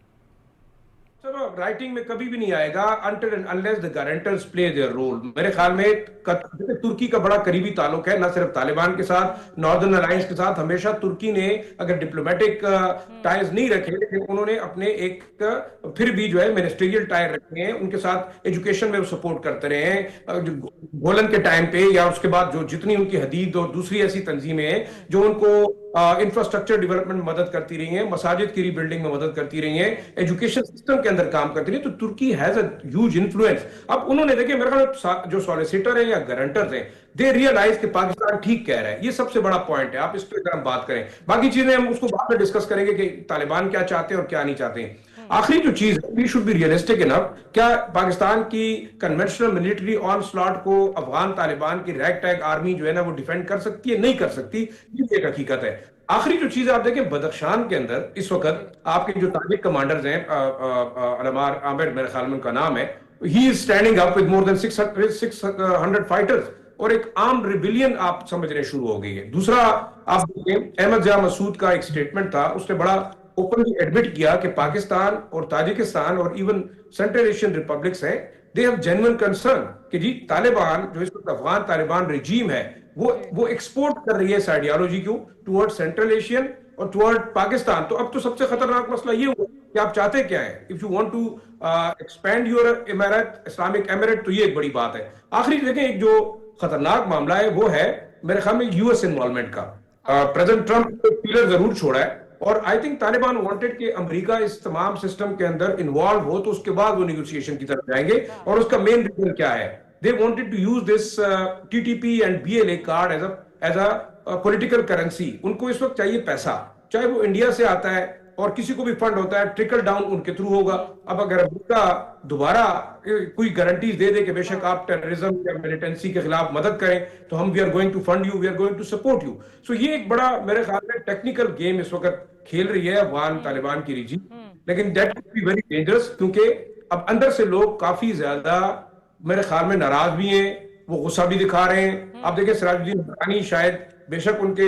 رائٹنگ میں کبھی بھی نہیں آئے گا until and unless the guarantors play their role. میرے خیال میں ترکی کا بڑا قریبی تعلق ہے، نہ صرف طالبان کے ساتھ، ناردرن الائنس کے ساتھ. ہمیشہ ترکی نے اگر ڈپلومیٹک ٹائز نہیں رکھے، لیکن انہوں نے اپنے ایک پھر بھی جو ہے منسٹریل ٹائر رکھے ہیں. ان کے ساتھ ایجوکیشن میں وہ سپورٹ کرتے رہے ہیں. گولن کے ٹائم پہ یا اس کے بعد جو جتنی ان کی حدید اور دوسری ایسی تنظیمیں ہیں جو ان کو انفراسٹرکچر ڈیولپمنٹ میں مدد کرتی رہی ہیں، مساجد کی ری بلڈنگ میں مدد کرتی رہی ہیں، ایجوکیشن سسٹم کے اندر کام کرتی رہی ہیں. تو ترکی ہیز اے ہیوج انفلوئنس. اب انہوں نے دیکھیں میرے خیال جو سولیسیٹر ہیں یا گارنٹرز ہیں، دے ریئلائز کہ پاکستان ٹھیک کہہ رہا ہے. یہ سب سے بڑا پوائنٹ ہے. آپ اس پہ اگر ہم بات کریں، باقی چیزیں ہم اس کو بعد میں ڈسکس کریں گے کہ طالبان کیا چاہتے ہیں اور کیا نہیں چاہتے ہیں. آخری جو چیز ہے، وی شوڈ بی ریئلسٹک انف. کیا پاکستان کی کنونشنل ملٹری آن سلاٹ کو افغان طالبان کی ریگ ٹیگ آرمی جو ہے نا وہ ڈیفینڈ کر سکتی ہے؟ نہیں کر سکتی. یہ ایک حقیقت ہے. آخری جو چیز آپ دیکھیں بدخشان کے اندر اس وقت آپ کے جو تاجک کمانڈرز ہیں، علمار عامر میرے خیال میں ان کا نام ہے، he is standing up with more than 600 fighters, اور ایک آرمڈ ریبیلین آپ سمجھنے شروع ہو گئی ہے. دوسرا آپ دیکھیں احمد ضیاء مسعود کا ایک سٹیٹمنٹ تھا، اس نے بڑا اوپنلی ایڈمٹ کیا کہ پاکستان اور تاجکستان اور ایون سینٹرل ایشین ریپبلکس ہیں، دے ہیو جینوئن کنسرن کہ جی طالبان جو اس وقت افغان طالبان رجیم ہے وہ ایکسپورٹ کر رہی ہے اس آئیڈیالوجی کو ٹورڈ سینٹرل ایشین اور ٹورڈ پاکستان. تو اب تو سب سے خطرناک مسئلہ یہ ہوا کہ آپ چاہتے کیا ہیں. If you want to expand your امارت، اسلامک ایمریٹ، تو یہ ایک بڑی بات ہے. آخری دیکھیں ایک جو خطرناک معاملہ ہے وہ ہے میرے خیال میں یو ایس انوالومنٹ کا. پریزیڈنٹ ٹرمپ نے پیلر ضرور چھوڑا ہے، اور آئی تھنک طالبان وانٹڈ کہ امریکہ اس تمام سسٹم کے اندر انوالو ہو تو اس کے بعد وہ نیگوسیشن کی طرف جائیں گے. اور اس کا مین ریزن کیا ہے؟ they wanted to use this TTP and BLA card as a political currency. ان کو اس وقت چاہیے پیسہ، چاہے وہ انڈیا سے آتا ہے اور کسی کو بھی فنڈ ہوتا ہے ٹرکل ڈاؤن ان کے تھرو ہوگا. اب اگر امریکہ دوبارہ کوئی گارنٹیز دے دے کہ بے شک آپ ٹیررزم یا ملیٹنسی کے خلاف مدد کریں تو ہم we are going to fund you, we are going to support you. So یہ ایک بڑا میرے خیال میں ٹیکنیکل گیم اس وقت کھیل رہی ہے افغان طالبان کی ریجیم, لیکن that would be very dangerous, کیونکہ اب اندر سے لوگ کافی زیادہ میرے خیال میں ناراض بھی ہیں, وہ غصہ بھی دکھا رہے ہیں. آپ دیکھیں سراج الدین حقانی شاید بے شک ان کے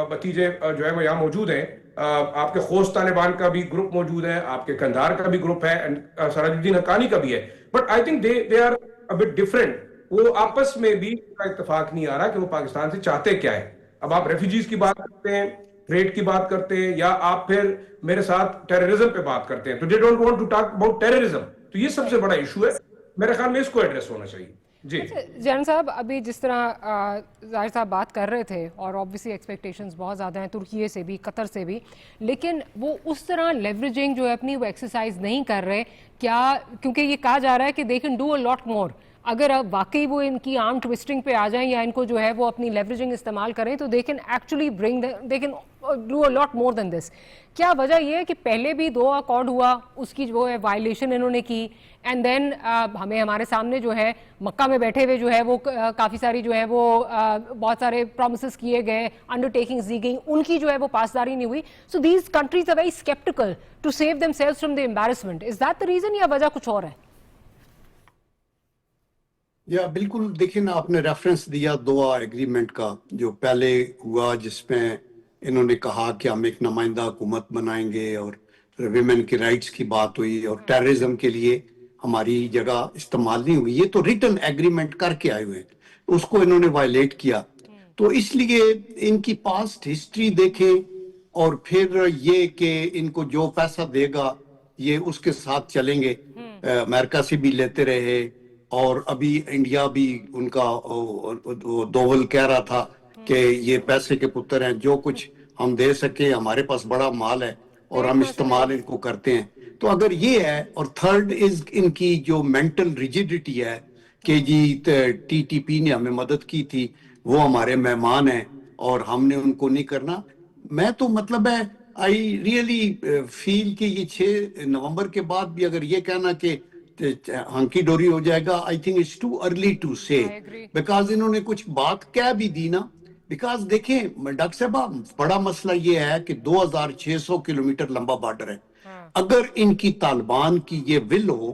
بھتیجے جو ہے وہ یہاں موجود ہیں, آپ کے خوست طالبان کا بھی گروپ موجود ہے, آپ کے کندھار کا بھی گروپ ہے, سراج الدین حقانی کا بھی ہے, but I think they are a bit different. وہ آپس میں بھی کا اتفاق نہیں آ رہا کہ وہ پاکستان سے چاہتے کیا ہے. اب آپ ریفیوجیز کی بات کرتے ہیں, ٹریڈ کی بات کرتے ہیں, یا آپ پھر میرے ساتھ ٹیررزم پہ بات کرتے ہیں, تو they don't want to talk about terrorism. تو یہ سب سے بڑا ایشو ہے میرے خیال میں, اس کو ایڈریس ہونا چاہیے. جی جان صاحب, ابھی جس طرح ظاہر صاحب بات کر رہے تھے, اور آبویسلی ایکسپیکٹیشنز بہت زیادہ ہیں ترکیے سے بھی, قطر سے بھی, لیکن وہ اس طرح لیوریجنگ جو ہے اپنی وہ ایکسرسائز نہیں کر رہے کیا, کیونکہ یہ کہا جا رہا ہے کہ دے کین ڈو اے لاٹ مور. اگر اب واقعی وہ ان کی آرم ٹوسٹنگ پہ آ جائیں یا ان کو جو ہے وہ اپنی لیوریجنگ استعمال کریں تو they can actually bring, they can do a lot more than this. کیا وجہ یہ ہے کہ پہلے بھی 2 اکارڈ ہوا, اس کی جو ہے وائلیشن انہوں نے کی, اینڈ دین ہمیں ہمارے سامنے جو ہے مکہ میں بیٹھے ہوئے جو ہے وہ کافی ساری جو ہے وہ بہت سارے پرومسز کیے گئے, انڈر ٹیکنگز دی گئیں, ان کی جو ہے وہ پاسداری نہیں ہوئی. So these countries are very sceptical to save themselves from the embarrassment. Is that the reason یا وجہ کچھ اور ہے؟ یا بالکل, دیکھیں نا آپ نے ریفرنس دیا دوا ایگریمنٹ کا جو پہلے ہوا, جس میں انہوں نے کہا کہ ہم ایک نمائندہ حکومت بنائیں گے, اور ویمن کے رائٹس کی بات ہوئی, اور ٹیررزم کے لیے ہماری جگہ استعمال نہیں ہوئی. یہ تو ریٹن ایگریمنٹ کر کے آئے ہوئے, اس کو انہوں نے وائلیٹ کیا. تو اس لیے ان کی پاسٹ ہسٹری دیکھیں, اور پھر یہ کہ ان کو جو پیسہ دے گا یہ اس کے ساتھ چلیں گے. امریکہ سے بھی لیتے رہے, اور ابھی انڈیا بھی ان کا دوول کہہ رہا تھا کہ یہ پیسے کے پتر ہیں, جو کچھ ہم دے سکے, ہمارے پاس بڑا مال ہے اور ہم استعمال ان کو کرتے ہیں. تو اگر یہ ہے, اور تھرڈ از ان کی جو مینٹل ریجیڈیٹی ہے کہ جی ٹی ٹی پی نے ہمیں مدد کی تھی, وہ ہمارے مہمان ہیں اور ہم نے ان کو نہیں کرنا. میں تو مطلب ہے آئی ریئلی فیل کہ یہ 6 نومبر کے بعد بھی اگر یہ کہنا کہ ہنکی ڈوری ہو جائے گا, I think it's too early to say, because انہوں نے کچھ بات کہہ بھی دی نا. بیکاز دیکھیں ڈاکٹر صاحب, بڑا مسئلہ یہ ہے کہ 2600 کلومیٹر لمبا بارڈر ہے. اگر ان کی طالبان کی یہ ول ہو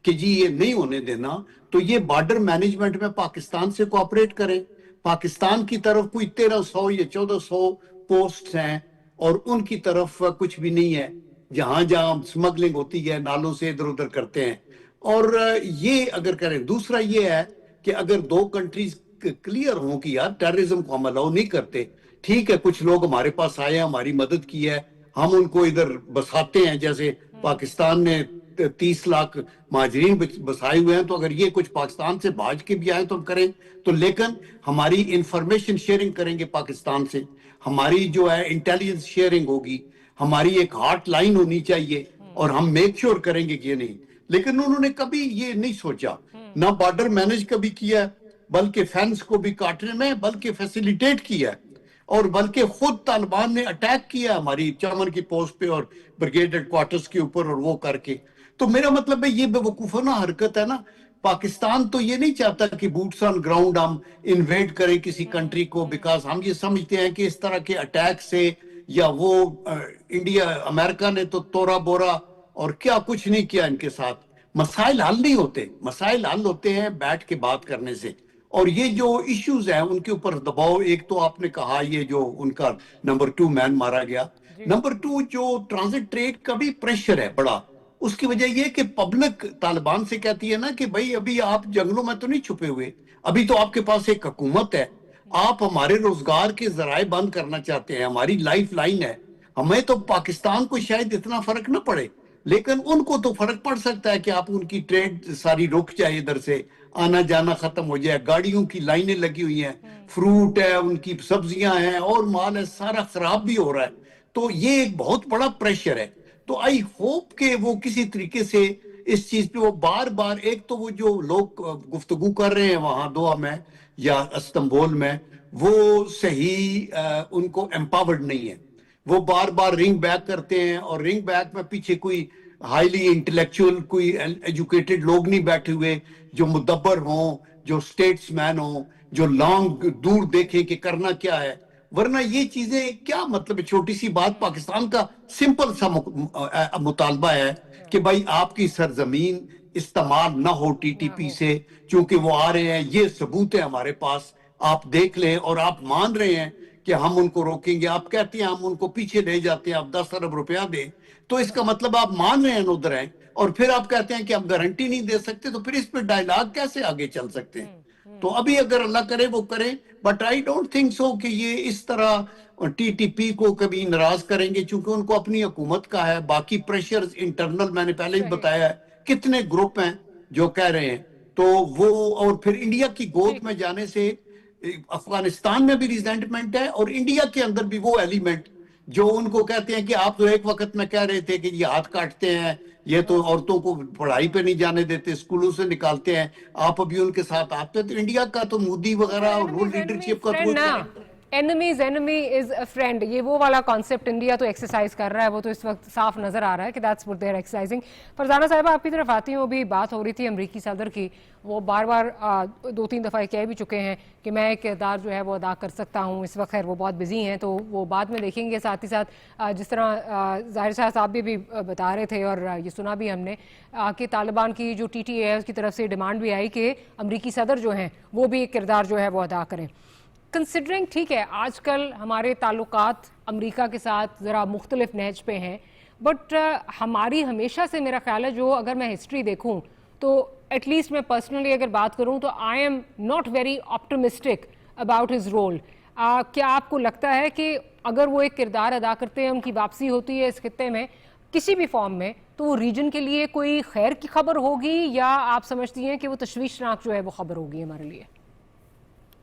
کہ جی یہ نہیں ہونے دینا, تو یہ بارڈر مینجمنٹ میں پاکستان سے کوآپریٹ کریں. پاکستان کی طرف کوئی 1300 یا 1400 پوسٹ ہیں, اور ان کی طرف کچھ بھی نہیں ہے. جہاں جہاں سمگلنگ ہوتی ہے نالوں سے ادھر ادھر کرتے ہیں. اور یہ اگر کریں, دوسرا یہ ہے کہ اگر 2 کنٹریز کلیئر ہوں کہ یار ٹیررزم کو ہم الاؤ نہیں کرتے, ٹھیک ہے کچھ لوگ ہمارے پاس آئے ہیں, ہماری مدد کی ہے, ہم ان کو ادھر بساتے ہیں, جیسے پاکستان نے 30 لاکھ مہاجرین بسائے ہوئے ہیں, تو اگر یہ کچھ پاکستان سے بھاج کے بھی آئے تو ہم کریں. تو لیکن ہماری انفارمیشن شیئرنگ کریں گے پاکستان سے, ہماری جو ہے انٹیلیجنس شیئرنگ ہوگی, ہماری ایک ہاٹ لائن ہونی چاہیے, اور ہم میک شور کریں گے کہ یہ نہیں. لیکن انہوں نے کبھی یہ نہیں سوچا, نہ بارڈر مینج کبھی کیا, بلکہ فینس کو بھی کاٹنے میں بلکہ فیسیلیٹیٹ کیا, اور بلکہ خود طالبان نے اٹیک کیا ہماری چمن کی پوسٹ پہ اور بریگیڈ ہیڈ کوارٹرز کے اوپر, اور وہ کر کے. تو میرا مطلب ہے یہ بے وقوفانہ حرکت ہے نا. پاکستان تو یہ نہیں چاہتا کہ بوٹس آن گراؤنڈ ہم انویڈ کریں کسی کنٹری کو, بیکاز ہم یہ سمجھتے ہیں کہ اس طرح کے اٹیک سے, یا وہ انڈیا امریکہ نے تو تورا بورا اور کیا کچھ نہیں کیا ان کے ساتھ. مسائل حل نہیں ہوتے, مسائل حل ہوتے ہیں بیٹھ کے بات کرنے سے. اور یہ جو ایشوز ہیں ان کے اوپر دباؤ, ایک تو آپ نے کہا یہ جو ان کا نمبر 2 مین مارا گیا, نمبر 2 جو ٹرانزٹ ٹریڈ کا بھی پریشر ہے بڑا. اس کی وجہ یہ کہ پبلک طالبان سے کہتی ہے نا کہ بھائی ابھی آپ جنگلوں میں تو نہیں چھپے ہوئے, ابھی تو آپ کے پاس ایک حکومت ہے, آپ ہمارے روزگار کے ذرائع بند کرنا چاہتے ہیں, ہماری لائف لائن ہے. ہمیں تو پاکستان کو شاید اتنا فرق نہ پڑے, لیکن ان کو تو فرق پڑ سکتا ہے کہ آپ ان کی ٹریڈ ساری رک جائے, ادھر سے آنا جانا ختم ہو جائے, گاڑیوں کی لائنیں لگی ہوئی ہیں, فروٹ ہے, ان کی سبزیاں ہیں, اور مال ہے, سارا خراب بھی ہو رہا ہے. تو یہ ایک بہت بڑا پریشر ہے. تو آئی ہوپ کہ وہ کسی طریقے سے اس چیز پہ وہ بار بار, ایک تو وہ جو لوگ گفتگو کر رہے ہیں وہاں دوحہ میں یا استنبول میں, وہ صحیح ان کو امپاورڈ نہیں ہے. وہ بار بار رنگ بیک کرتے ہیں اور رنگ بیک میں پیچھے کوئی ہائیلی انٹلیکچوئل کوئی ایجوکیٹڈ لوگ نہیں بیٹھے ہوئے جو مدبر ہوں, جو اسٹیٹس مین ہوں, جو لانگ دور دیکھیں کہ کرنا کیا ہے. ورنہ یہ چیزیں کیا مطلب ہے, چھوٹی سی بات, پاکستان کا سمپل سا مطالبہ ہے کہ بھائی آپ کی سرزمین استعمال نہ ہو ٹی ٹی پی سے, چونکہ وہ آ رہے ہیں, یہ ثبوت ہے ہمارے پاس, آپ دیکھ لیں, اور آپ مان رہے ہیں کہ ہم ان کو روکیں گے. آپ کہتے ہیں ہم ان کو پیچھے لے جاتے ہیں, آپ 10 ارب روپیہ دیں, تو اس کا مطلب آپ مان رہے ہیں ادھر ہیں, اور پھر آپ کہتے ہیں کہ آپ گارنٹی نہیں دے سکتے, تو پھر اس پہ ڈائیلاگ کیسے آگے چل سکتے ہیں؟ تو ابھی اگر اللہ کرے وہ کریں, but I don't think so کہ یہ اس طرح ٹی ٹی پی کو کبھی ناراض کریں گے, چونکہ ان کو اپنی حکومت کا ہے, باقی پریشرز انٹرنل میں نے پہلے ہی بتایا ہے, کتنے گروپ ہیں جو کہہ رہے ہیں, تو وہ, اور پھر انڈیا کی گود میں جانے سے افغانستان میں بھی ریزنٹمنٹ ہے, اور انڈیا کے اندر بھی وہ ایلیمنٹ جو ان کو کہتے ہیں کہ آپ تو ایک وقت میں کہہ رہے تھے کہ یہ ہاتھ کاٹتے ہیں, یہ تو عورتوں کو پڑھائی پہ نہیں جانے دیتے, اسکولوں سے نکالتے ہیں, آپ ابھی ان کے ساتھ آتے ہیں. تو انڈیا کا تو مودی وغیرہ اور وہ لیڈرشپ کا تو enemies enemy is a friend, یہ وہ والا کانسیپٹ انڈیا تو ایکسرسائز کر رہا ہے, وہ تو اس وقت صاف نظر آ رہا ہے کہ that's what they are exercising. Farzana sahiba آپ کی طرف آتی ہوں, ابھی بات ہو رہی تھی امریکی صدر کی, وہ بار بار 2-3 دفعہ کہہ بھی چکے ہیں کہ میں ایک کردار جو ہے وہ ادا کر سکتا ہوں. اس وقت خیر وہ بہت بزی ہیں تو وہ بعد میں دیکھیں گے. ساتھ ہی ساتھ جس طرح ظاہر شاہ صاحب بھی بتا رہے تھے اور یہ سنا بھی ہم نے کہ طالبان کی جو ٹی ٹی اے کی طرف سے ڈیمانڈ بھی آئی کہ امریکی صدر جو ہیں وہ بھی ایک کردار جو ہے وہ ادا کریں. کنسیڈرنگ ٹھیک ہے آج کل ہمارے تعلقات امریکہ کے ساتھ ذرا مختلف نہج پہ ہیں, بٹ ہماری ہمیشہ سے میرا خیال ہے, جو اگر میں ہسٹری دیکھوں تو ایٹ لیسٹ میں پرسنلی اگر بات کروں تو I am not very optimistic about his role. کیا آپ کو لگتا ہے کہ اگر وہ ایک کردار ادا کرتے ہیں, ان کی واپسی ہوتی ہے اس خطے میں کسی بھی فارم میں, تو وہ ریجن کے لیے کوئی خیر کی خبر ہوگی, یا آپ سمجھتی ہیں کہ وہ تشویشناک جو ہے وہ خبر ہوگی ہمارے لیے؟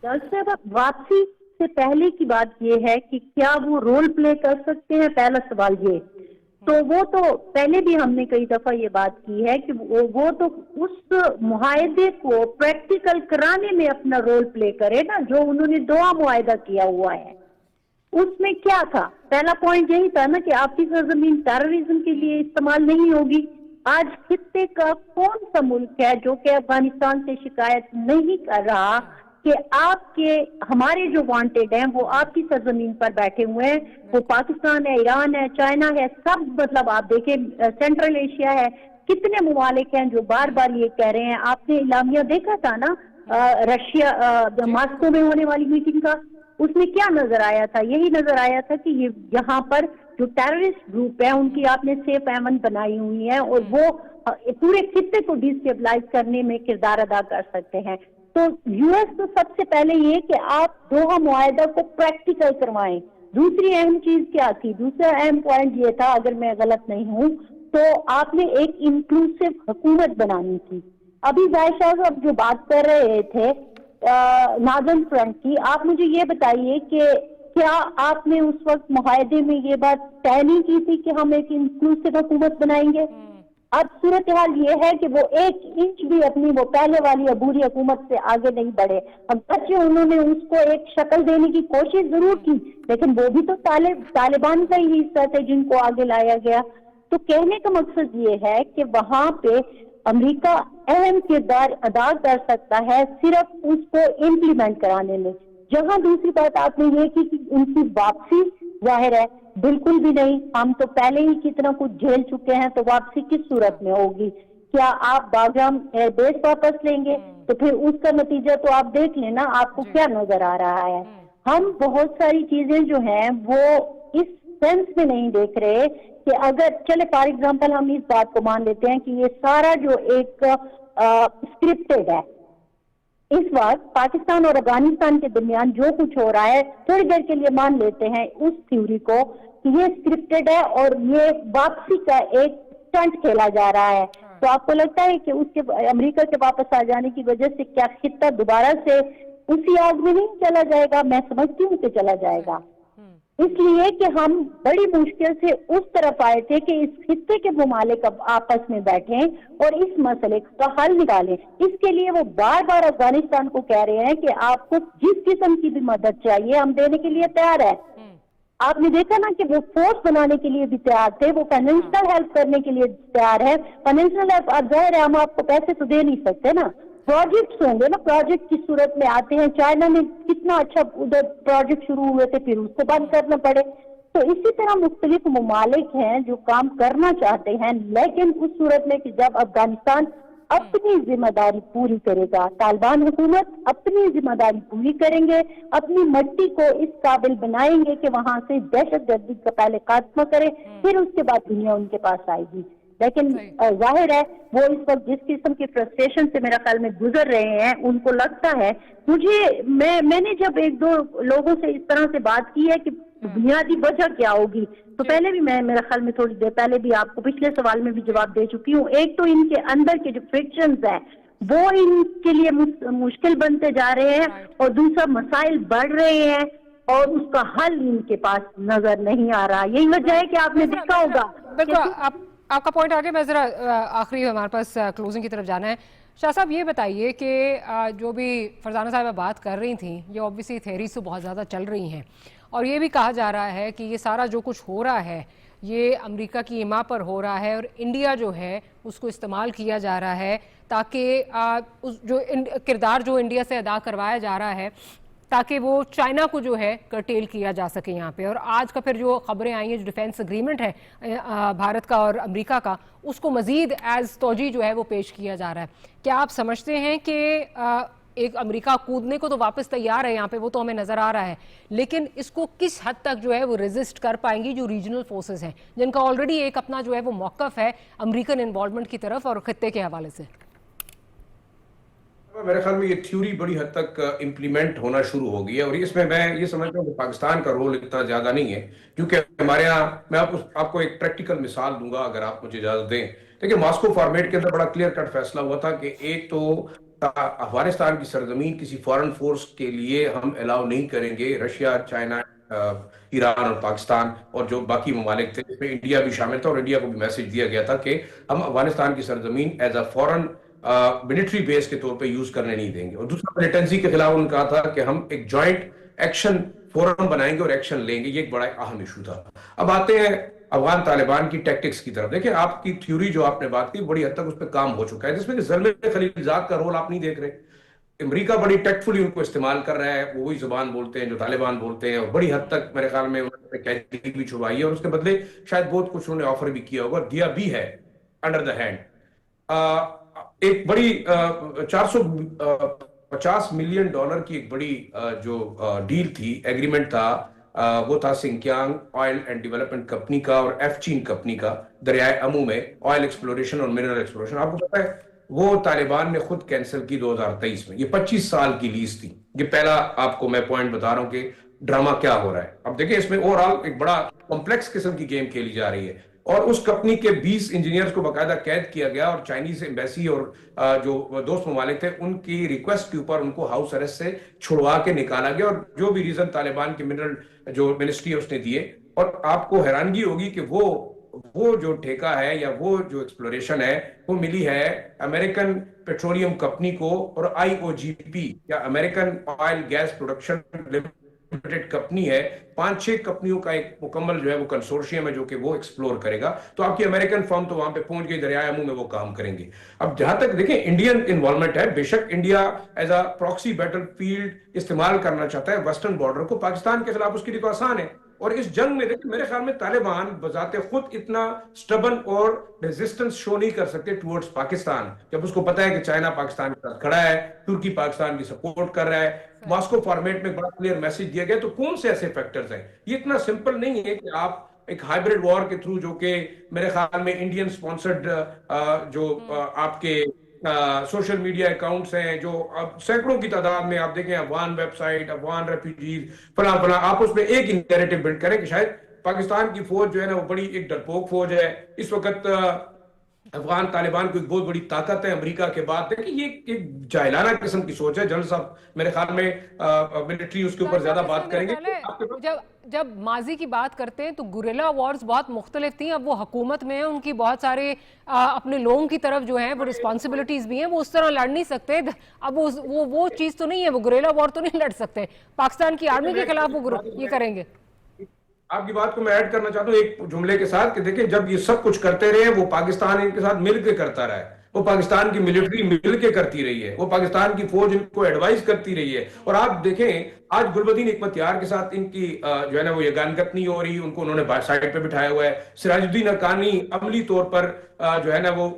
ڈاکٹر صاحب, واپسی سے پہلے کی بات یہ ہے کہ کیا وہ رول پلے کر سکتے ہیں, پہلا سوال یہ. تو وہ تو پہلے بھی ہم نے کئی دفعہ یہ بات کی ہے کہ وہ تو اس معاہدے کو پریکٹیکل کرانے میں اپنا رول پلے کرے نا, جو انہوں نے دوہا معاہدہ کیا ہوا ہے. اس میں کیا تھا, پہلا پوائنٹ یہی تھا نا کہ آپ کی سرزمین ٹیررزم کے لیے استعمال نہیں ہوگی. آج خطے کا کون سا ملک ہے جو کہ افغانستان سے شکایت نہیں کر رہا کہ آپ کے ہمارے جو وانٹیڈ ہیں وہ آپ کی سرزمین پر بیٹھے ہوئے ہیں؟ وہ پاکستان ہے, ایران ہے, چائنا ہے, سب مطلب آپ دیکھیں سینٹرل ایشیا ہے, کتنے ممالک ہیں جو بار بار یہ کہہ رہے ہیں. آپ نے اعلامیہ دیکھا تھا نا رشیا ماسکو میں ہونے والی میٹنگ کا, اس میں کیا نظر آیا تھا؟ یہی نظر آیا تھا کہ یہ یہاں پر جو ٹیررسٹ گروپ ہے ان کی آپ نے سیف ایمن بنائی ہوئی ہے, اور وہ پورے خطے کو ڈیسٹیبلائز کرنے میں کردار ادا کر سکتے ہیں. تو یو ایس تو سب سے پہلے یہ کہ آپ دوہا معاہدہ کو پریکٹیکل کروائیں. دوسری اہم چیز کیا تھی؟ دوسرا اہم پوائنٹ یہ تھا, اگر میں غلط نہیں ہوں تو آپ نے ایک انکلوسیو حکومت بنانی تھی. ابھی ظاہر شاہ صاحب جو بات کر رہے تھے ناردرن فرنٹ کی, آپ مجھے یہ بتائیے کہ کیا آپ نے اس وقت معاہدے میں یہ بات طے نہیں کی تھی کہ ہم ایک انکلوسیو حکومت بنائیں گے؟ اب صورتحال یہ ہے کہ وہ 1 انچ بھی اپنی وہ پہلے والی عبوری حکومت سے آگے نہیں بڑھے. اب بچے انہوں نے اس کو ایک شکل دینے کی کوشش ضرور کی, لیکن وہ بھی تو طالبان کا ہی حصہ تھے جن کو آگے لایا گیا. تو کہنے کا مقصد یہ ہے کہ وہاں پہ امریکہ اہم کردار ادا کر سکتا ہے صرف اس کو امپلیمنٹ کرانے میں. جہاں دوسری بات آپ نے یہ کی کہ ان کی واپسی ظاہر ہے بالکل بھی نہیں, ہم تو پہلے ہی کتنا کچھ جھیل چکے ہیں, تو واپسی کس صورت میں ہوگی؟ کیا آپ باغرام ایئر بیس واپس لیں گے؟ تو پھر اس کا نتیجہ تو آپ دیکھ لیں نا, آپ کو کیا نظر آ رہا ہے. ہم بہت ساری چیزیں جو ہیں وہ اس سینس میں نہیں دیکھ رہے کہ اگر چلے فار ایگزامپل ہم اس بات کو مان لیتے ہیں کہ یہ سارا جو ایک اسکرپٹڈ ہے, اس وقت پاکستان اور افغانستان کے درمیان جو کچھ ہو رہا ہے تھوڑی دیر کے لیے مان لیتے ہیں اس تھیوری کو کہ یہ اسکرپٹڈ ہے اور یہ واپسی کا ایک اسٹنٹ کھیلا جا رہا ہے, تو آپ کو لگتا ہے کہ اس کے امریکہ کے واپس آ جانے کی وجہ سے کیا خطہ دوبارہ سے اسی آگ میں نہیں چلا جائے گا؟ میں سمجھتی ہوں کہ چلا جائے گا. اس لیے کہ ہم بڑی مشکل سے اس طرف آئے تھے کہ اس خطے کے ممالک اب آپس میں بیٹھیں اور اس مسئلے کا حل نکالیں. اس کے لیے وہ بار بار افغانستان کو کہہ رہے ہیں کہ آپ کو جس قسم کی بھی مدد چاہیے ہم دینے کے لیے تیار ہیں. آپ نے دیکھا نا کہ وہ فورس بنانے کے لیے بھی تیار تھے, وہ فائنینشیل ہیلپ کرنے کے لیے تیار ہے. فائنینشیل ہیلپ اب ظاہر ہے ہم آپ کو پیسے تو دے نہیں سکتے نا, پروجیکٹس ہوں گے نا, پروجیکٹ کی صورت میں آتے ہیں. چائنا میں کتنا اچھا ادھر پروجیکٹ شروع ہوئے تھے, پھر اس کو بند کرنا پڑے. تو اسی طرح مختلف ممالک ہیں جو کام کرنا چاہتے ہیں, لیکن اس صورت میں کہ جب افغانستان اپنی ذمہ داری پوری کرے گا, طالبان حکومت اپنی ذمہ داری پوری کریں گے, اپنی مٹی کو اس قابل بنائیں گے کہ وہاں سے دہشت گردی کا پہلے خاتمہ کرے, پھر اس کے بعد دنیا ان کے پاس آئے گی. لیکن ظاہر ہے وہ اس وقت جس قسم کی فرسٹریشن سے میرا خیال میں گزر رہے ہیں, ان کو لگتا ہے, میں نے جب ایک دو لوگوں سے اس طرح سے بات کی ہے کہ بنیادی وجہ کیا ہوگی, تو پہلے بھی میں میرا خیال میں تھوڑی دیر پہلے بھی آپ کو پچھلے سوال میں بھی جواب دے چکی ہوں. ایک تو ان کے اندر کے جو فرکشنز ہیں وہ ان کے لیے مشکل بنتے جا رہے ہیں, اور دوسرا مسائل بڑھ رہے ہیں اور اس کا حل ان کے پاس نظر نہیں آ رہا. یہی وجہ ہے کہ آپ نے دیکھا ہوگا. بالکل آپ کا پوائنٹ آگے, میں ذرا آخری ہمارے پاس کلوزنگ کی طرف جانا ہے. شاہ صاحب یہ بتائیے کہ جو بھی فرزانہ صاحبہ بات کر رہی تھیں, یہ اوبویسلی تھیریز تو بہت زیادہ چل رہی ہیں, اور یہ بھی کہا جا رہا ہے کہ یہ سارا جو کچھ ہو رہا ہے یہ امریکہ کی ایما پر ہو رہا ہے, اور انڈیا جو ہے اس کو استعمال کیا جا رہا ہے تاکہ جو کردار جو انڈیا سے ادا کروایا جا رہا ہے تاکہ وہ چائنا کو جو ہے کرٹیل کیا جا سکے یہاں پہ. اور آج کا پھر جو خبریں آئی ہیں, جو ڈیفینس اگریمنٹ ہے بھارت کا اور امریکہ کا, اس کو مزید ایز توجیہ جو ہے وہ پیش کیا جا رہا ہے. کیا آپ سمجھتے ہیں کہ ایک امریکہ کودنے کو تو واپس تیار ہے یہاں پہ, وہ تو ہمیں نظر آ رہا ہے, لیکن اس کو کس حد تک جو ہے وہ ریزسٹ کر پائیں گی جو ریجنل فورسز ہیں جن کا آلریڈی ایک اپنا جو ہے وہ موقف ہے امریکن انوالومنٹ کی طرف اور خطے کے حوالے سے؟ میرے خیال میں یہ تھیوری بڑی حد تک امپلیمنٹ ہونا شروع ہو گئی ہے, اور اس میں یہ سمجھتا ہوں کہ پاکستان کا رول اتنا زیادہ نہیں ہے, کیونکہ ہمارے ہاں میں آپ کو ایک پریکٹیکل مثال دوں گا اگر آپ مجھے اجازت دیں. دیکھیں ماسکو فارمیٹ کے اندر بڑا کلیئر کٹ فیصلہ ہوا تھا کہ ایک تو افغانستان کی سرزمین کسی فارن فورس کے لیے ہم الاؤ نہیں کریں گے. رشیا, چائنا, ایران اور پاکستان اور جو باقی ممالک تھے, اس میں انڈیا بھی شامل تھا, اور انڈیا کو بھی میسج دیا گیا تھا کہ ہم افغانستان کی سرزمین ایز اے فورن ملٹری بیس کے طور پہ یوز کرنے نہیں دیں گے. اور دوسرا ملیٹنسی کے خلاف انہوں نے کہا تھا کہ ہم ایک جوائنٹ ایکشن فورم بنائیں گے اور ایکشن لیں گے. یہ ایک بڑا اہم ایشو تھا. اب آتے ہیں افغان طالبان کی ٹیکٹکس کی طرف. دیکھیں آپ کی تھیوری جو آپ نے بات کی بڑی حد تک اس پہ کام ہو چکا ہے, جس میں کہ زلمے خلیلزاد کا رول آپ نہیں دیکھ رہے. امریکہ بڑی ٹیکٹفلی ان کو استعمال کر رہا ہے, وہی زبان بولتے ہیں جو طالبان بولتے ہیں, اور بڑی حد تک میرے خیال میں انہوں نے کیچ بھی چھڑوائی ہے, اور اس کے بدلے شاید بہت کچھ انہوں نے آفر بھی کیا ہوگا, دیا بھی ہے انڈر دا ہینڈ. ایک بڑی $450 ملین کی ایک بڑی جو ڈیل تھی, ایگریمنٹ تھا, وہ تھا Xinjiang oil and development company کا اور ایف چین کمپنی کا دریائے امو میں آئل ایکسپلوریشن اور منرل ایکسپلوریشن. آپ کو پتا ہے وہ طالبان نے خود کینسل کی 2023 میں. یہ 25 سال کی لیز تھی. یہ پہلا آپ کو میں پوائنٹ بتا رہا ہوں کہ ڈرامہ کیا ہو رہا ہے. اب دیکھیں اس میں اوور آل ایک بڑا کمپلیکس قسم کی گیم کھیلی جا رہی ہے, اور اس کمپنی کے 20 انجینئرز کو باقاعدہ قید کیا گیا, اور چائنیز ایمبیسی اور جو دوست ممالک تھے ان کی ریکویسٹ کے اوپر ان کو ہاؤس اریسٹ سے چھڑوا کے نکالا گیا, اور جو بھی ریزن طالبان کی منرل جو منسٹری ہے اس نے دیے. اور آپ کو حیرانگی ہوگی کہ وہ جو ٹھیکہ ہے یا وہ جو ایکسپلوریشن ہے وہ ملی ہے امریکن پیٹرولیم کمپنی کو, اور IOGP یا American oil gas production limited company ہے. 5-6 کمپنیوں کا ایک مکمل جو ہے وہ کنسورشیم ہے جو کہ وہ ایکسپلور کرے گا. تو آپ کی امریکن فرم تو وہاں پہ پہنچ گئی, دریائے امو میں وہ کام کریں گے. اب جہاں تک دیکھیں انڈین انوالومنٹ ہے, بے شک India as a proxy battle field استعمال کرنا چاہتا ہے ویسٹرن بارڈر کو پاکستان کے خلاف, اس کے لیے تو آسان ہے. اور اس جنگ میں دیکھیں میرے خیال میں طالبان بذات خود اتنا سٹبن اور ریزسٹنس شو نہیں کر سکتے ٹورڈز پاکستان, جب اس کو پتا ہے کہ چائنا پاکستان کے ساتھ کھڑا ہے, ترکی پاکستان کی سپورٹ کر رہا ہے. ماسکو فارمیٹ میں بڑا کلیئر میسج دیا گیا. تو کون سے ایسے فیکٹرز ہیں؟ یہ اتنا سمپل نہیں ہے کہ آپ ایک ہائیبریڈ وار کے تھرو, جو کہ میرے خیال میں انڈین سپانسرڈ جو آپ کے سوشل میڈیا اکاؤنٹس ہیں جو اب سینکڑوں کی تعداد میں, آپ دیکھیں Afghan website, Afghan refugees فلاں, آپ اس میں ایک ہی نیریٹو بلڈ کریں کہ شاید پاکستان کی فوج جو ہے نا وہ بڑی ایک ڈرپوک فوج ہے. اس وقت افغان طالبان کو ایک بہت بڑی طاقت ہے امریکہ کے بعد. دیکھیں یہ ایک جاہلانہ قسم کی سوچ ہے. جنرل صاحب میرے خیال میں ملٹری اس کے اوپر زیادہ بات کریں گے. جب ماضی کی بات کرتے ہیں تو گوریلا وارز بہت مختلف تھیں. اب وہ حکومت میں ہیں, ان کی بہت سارے اپنے لوگوں کی طرف جو ہیں وہ رسپانسبلٹیز بھی ہیں, وہ اس طرح لڑ نہیں سکتے. اب وہ چیز تو نہیں ہے, وہ گوریلا وار تو نہیں لڑ سکتے. پاکستان کی آرمی کے خلاف وہ یہ کریں گے. آپ کی بات کو میں ایڈ کرنا چاہتا ہوں ایک جملے کے ساتھ کہ دیکھیں جب یہ سب کچھ کرتے رہے وہ پاکستان ان کے ساتھ مل کے کرتا رہا ہے، وہ پاکستان کی ملٹری مل کے کرتی رہی ہے، وہ پاکستان کی فوج ان کو ایڈوائز کرتی رہی ہے، اور آپ دیکھیں آج گلبدین حکمت یار کے ساتھ ان کی جو ہے نا وہ یگانگت نہیں ہو رہی، ان کو انہوں نے سائڈ پہ بٹھایا ہوا ہے، سراج الدین حقانی عملی طور پر جو ہے نا وہ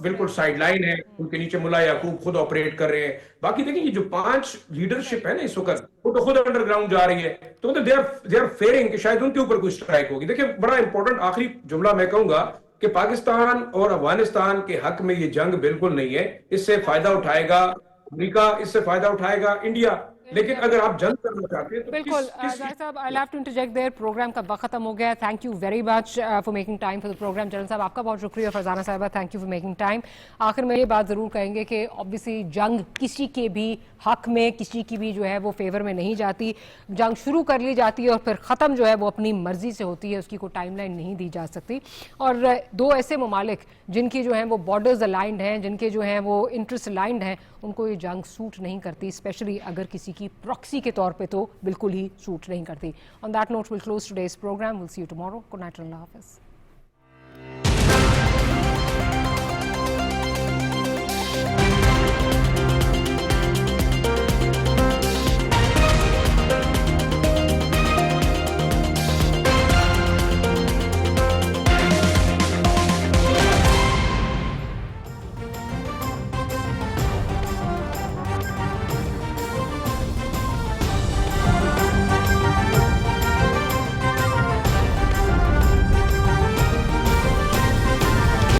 بالکل سائیڈ لائن ہے، ان کے نیچے ملا یعقوب خود آپریٹ کر رہے ہیں، باقی دیکھیں یہ جو 5 لیڈرشپ ہے نا اس وقت وہ تو خود انڈر گراؤنڈ جا رہی ہے، تو مطلب دے آر فیئرنگ کہ شاید ان کے اوپر کوئی اسٹرائک ہوگی۔ دیکھیں بڑا امپورٹنٹ آخری جملہ میں کہوں گا کہ پاکستان اور افغانستان کے حق میں یہ جنگ بالکل نہیں ہے، اس سے فائدہ اٹھائے گا امریکہ، اس سے فائدہ اٹھائے گا انڈیا، لیکن اگر آپ جنگ کرنا چاہتے ہیں تو بالکل ظاہر صاحب I have to interject there, programme کا وقت ختم ہو گیا ہے۔ Thank you very much for making time for the programme. General صاحب آپ کا بہت شکریہ، فرزانہ صاحبہ thank you for making time. آخر میں یہ بات ضرور کہیں گے کہ obviously جنگ کسی کے بھی حق میں، کسی کی بھی جو ہے وہ فیور میں نہیں جاتی، جنگ شروع کر لی جاتی ہے اور پھر ختم جو ہے وہ اپنی مرضی سے ہوتی ہے، اس کی کوئی ٹائم لائن نہیں دی جا سکتی، اور دو ایسے ممالک جن کی جو ہیں وہ بارڈرز الائنڈ ہیں، جن کے جو ہیں وہ انٹرسٹ الائنڈ ہیں، ان کو یہ جنگ سوٹ نہیں کرتی، اسپیشلی اگر کسی کی پراکسی کے طور پہ تو بالکل ہی سوٹ نہیں کرتی۔ On that note we'll close today's program. We'll see you tomorrow. Good night and Allah Hafiz.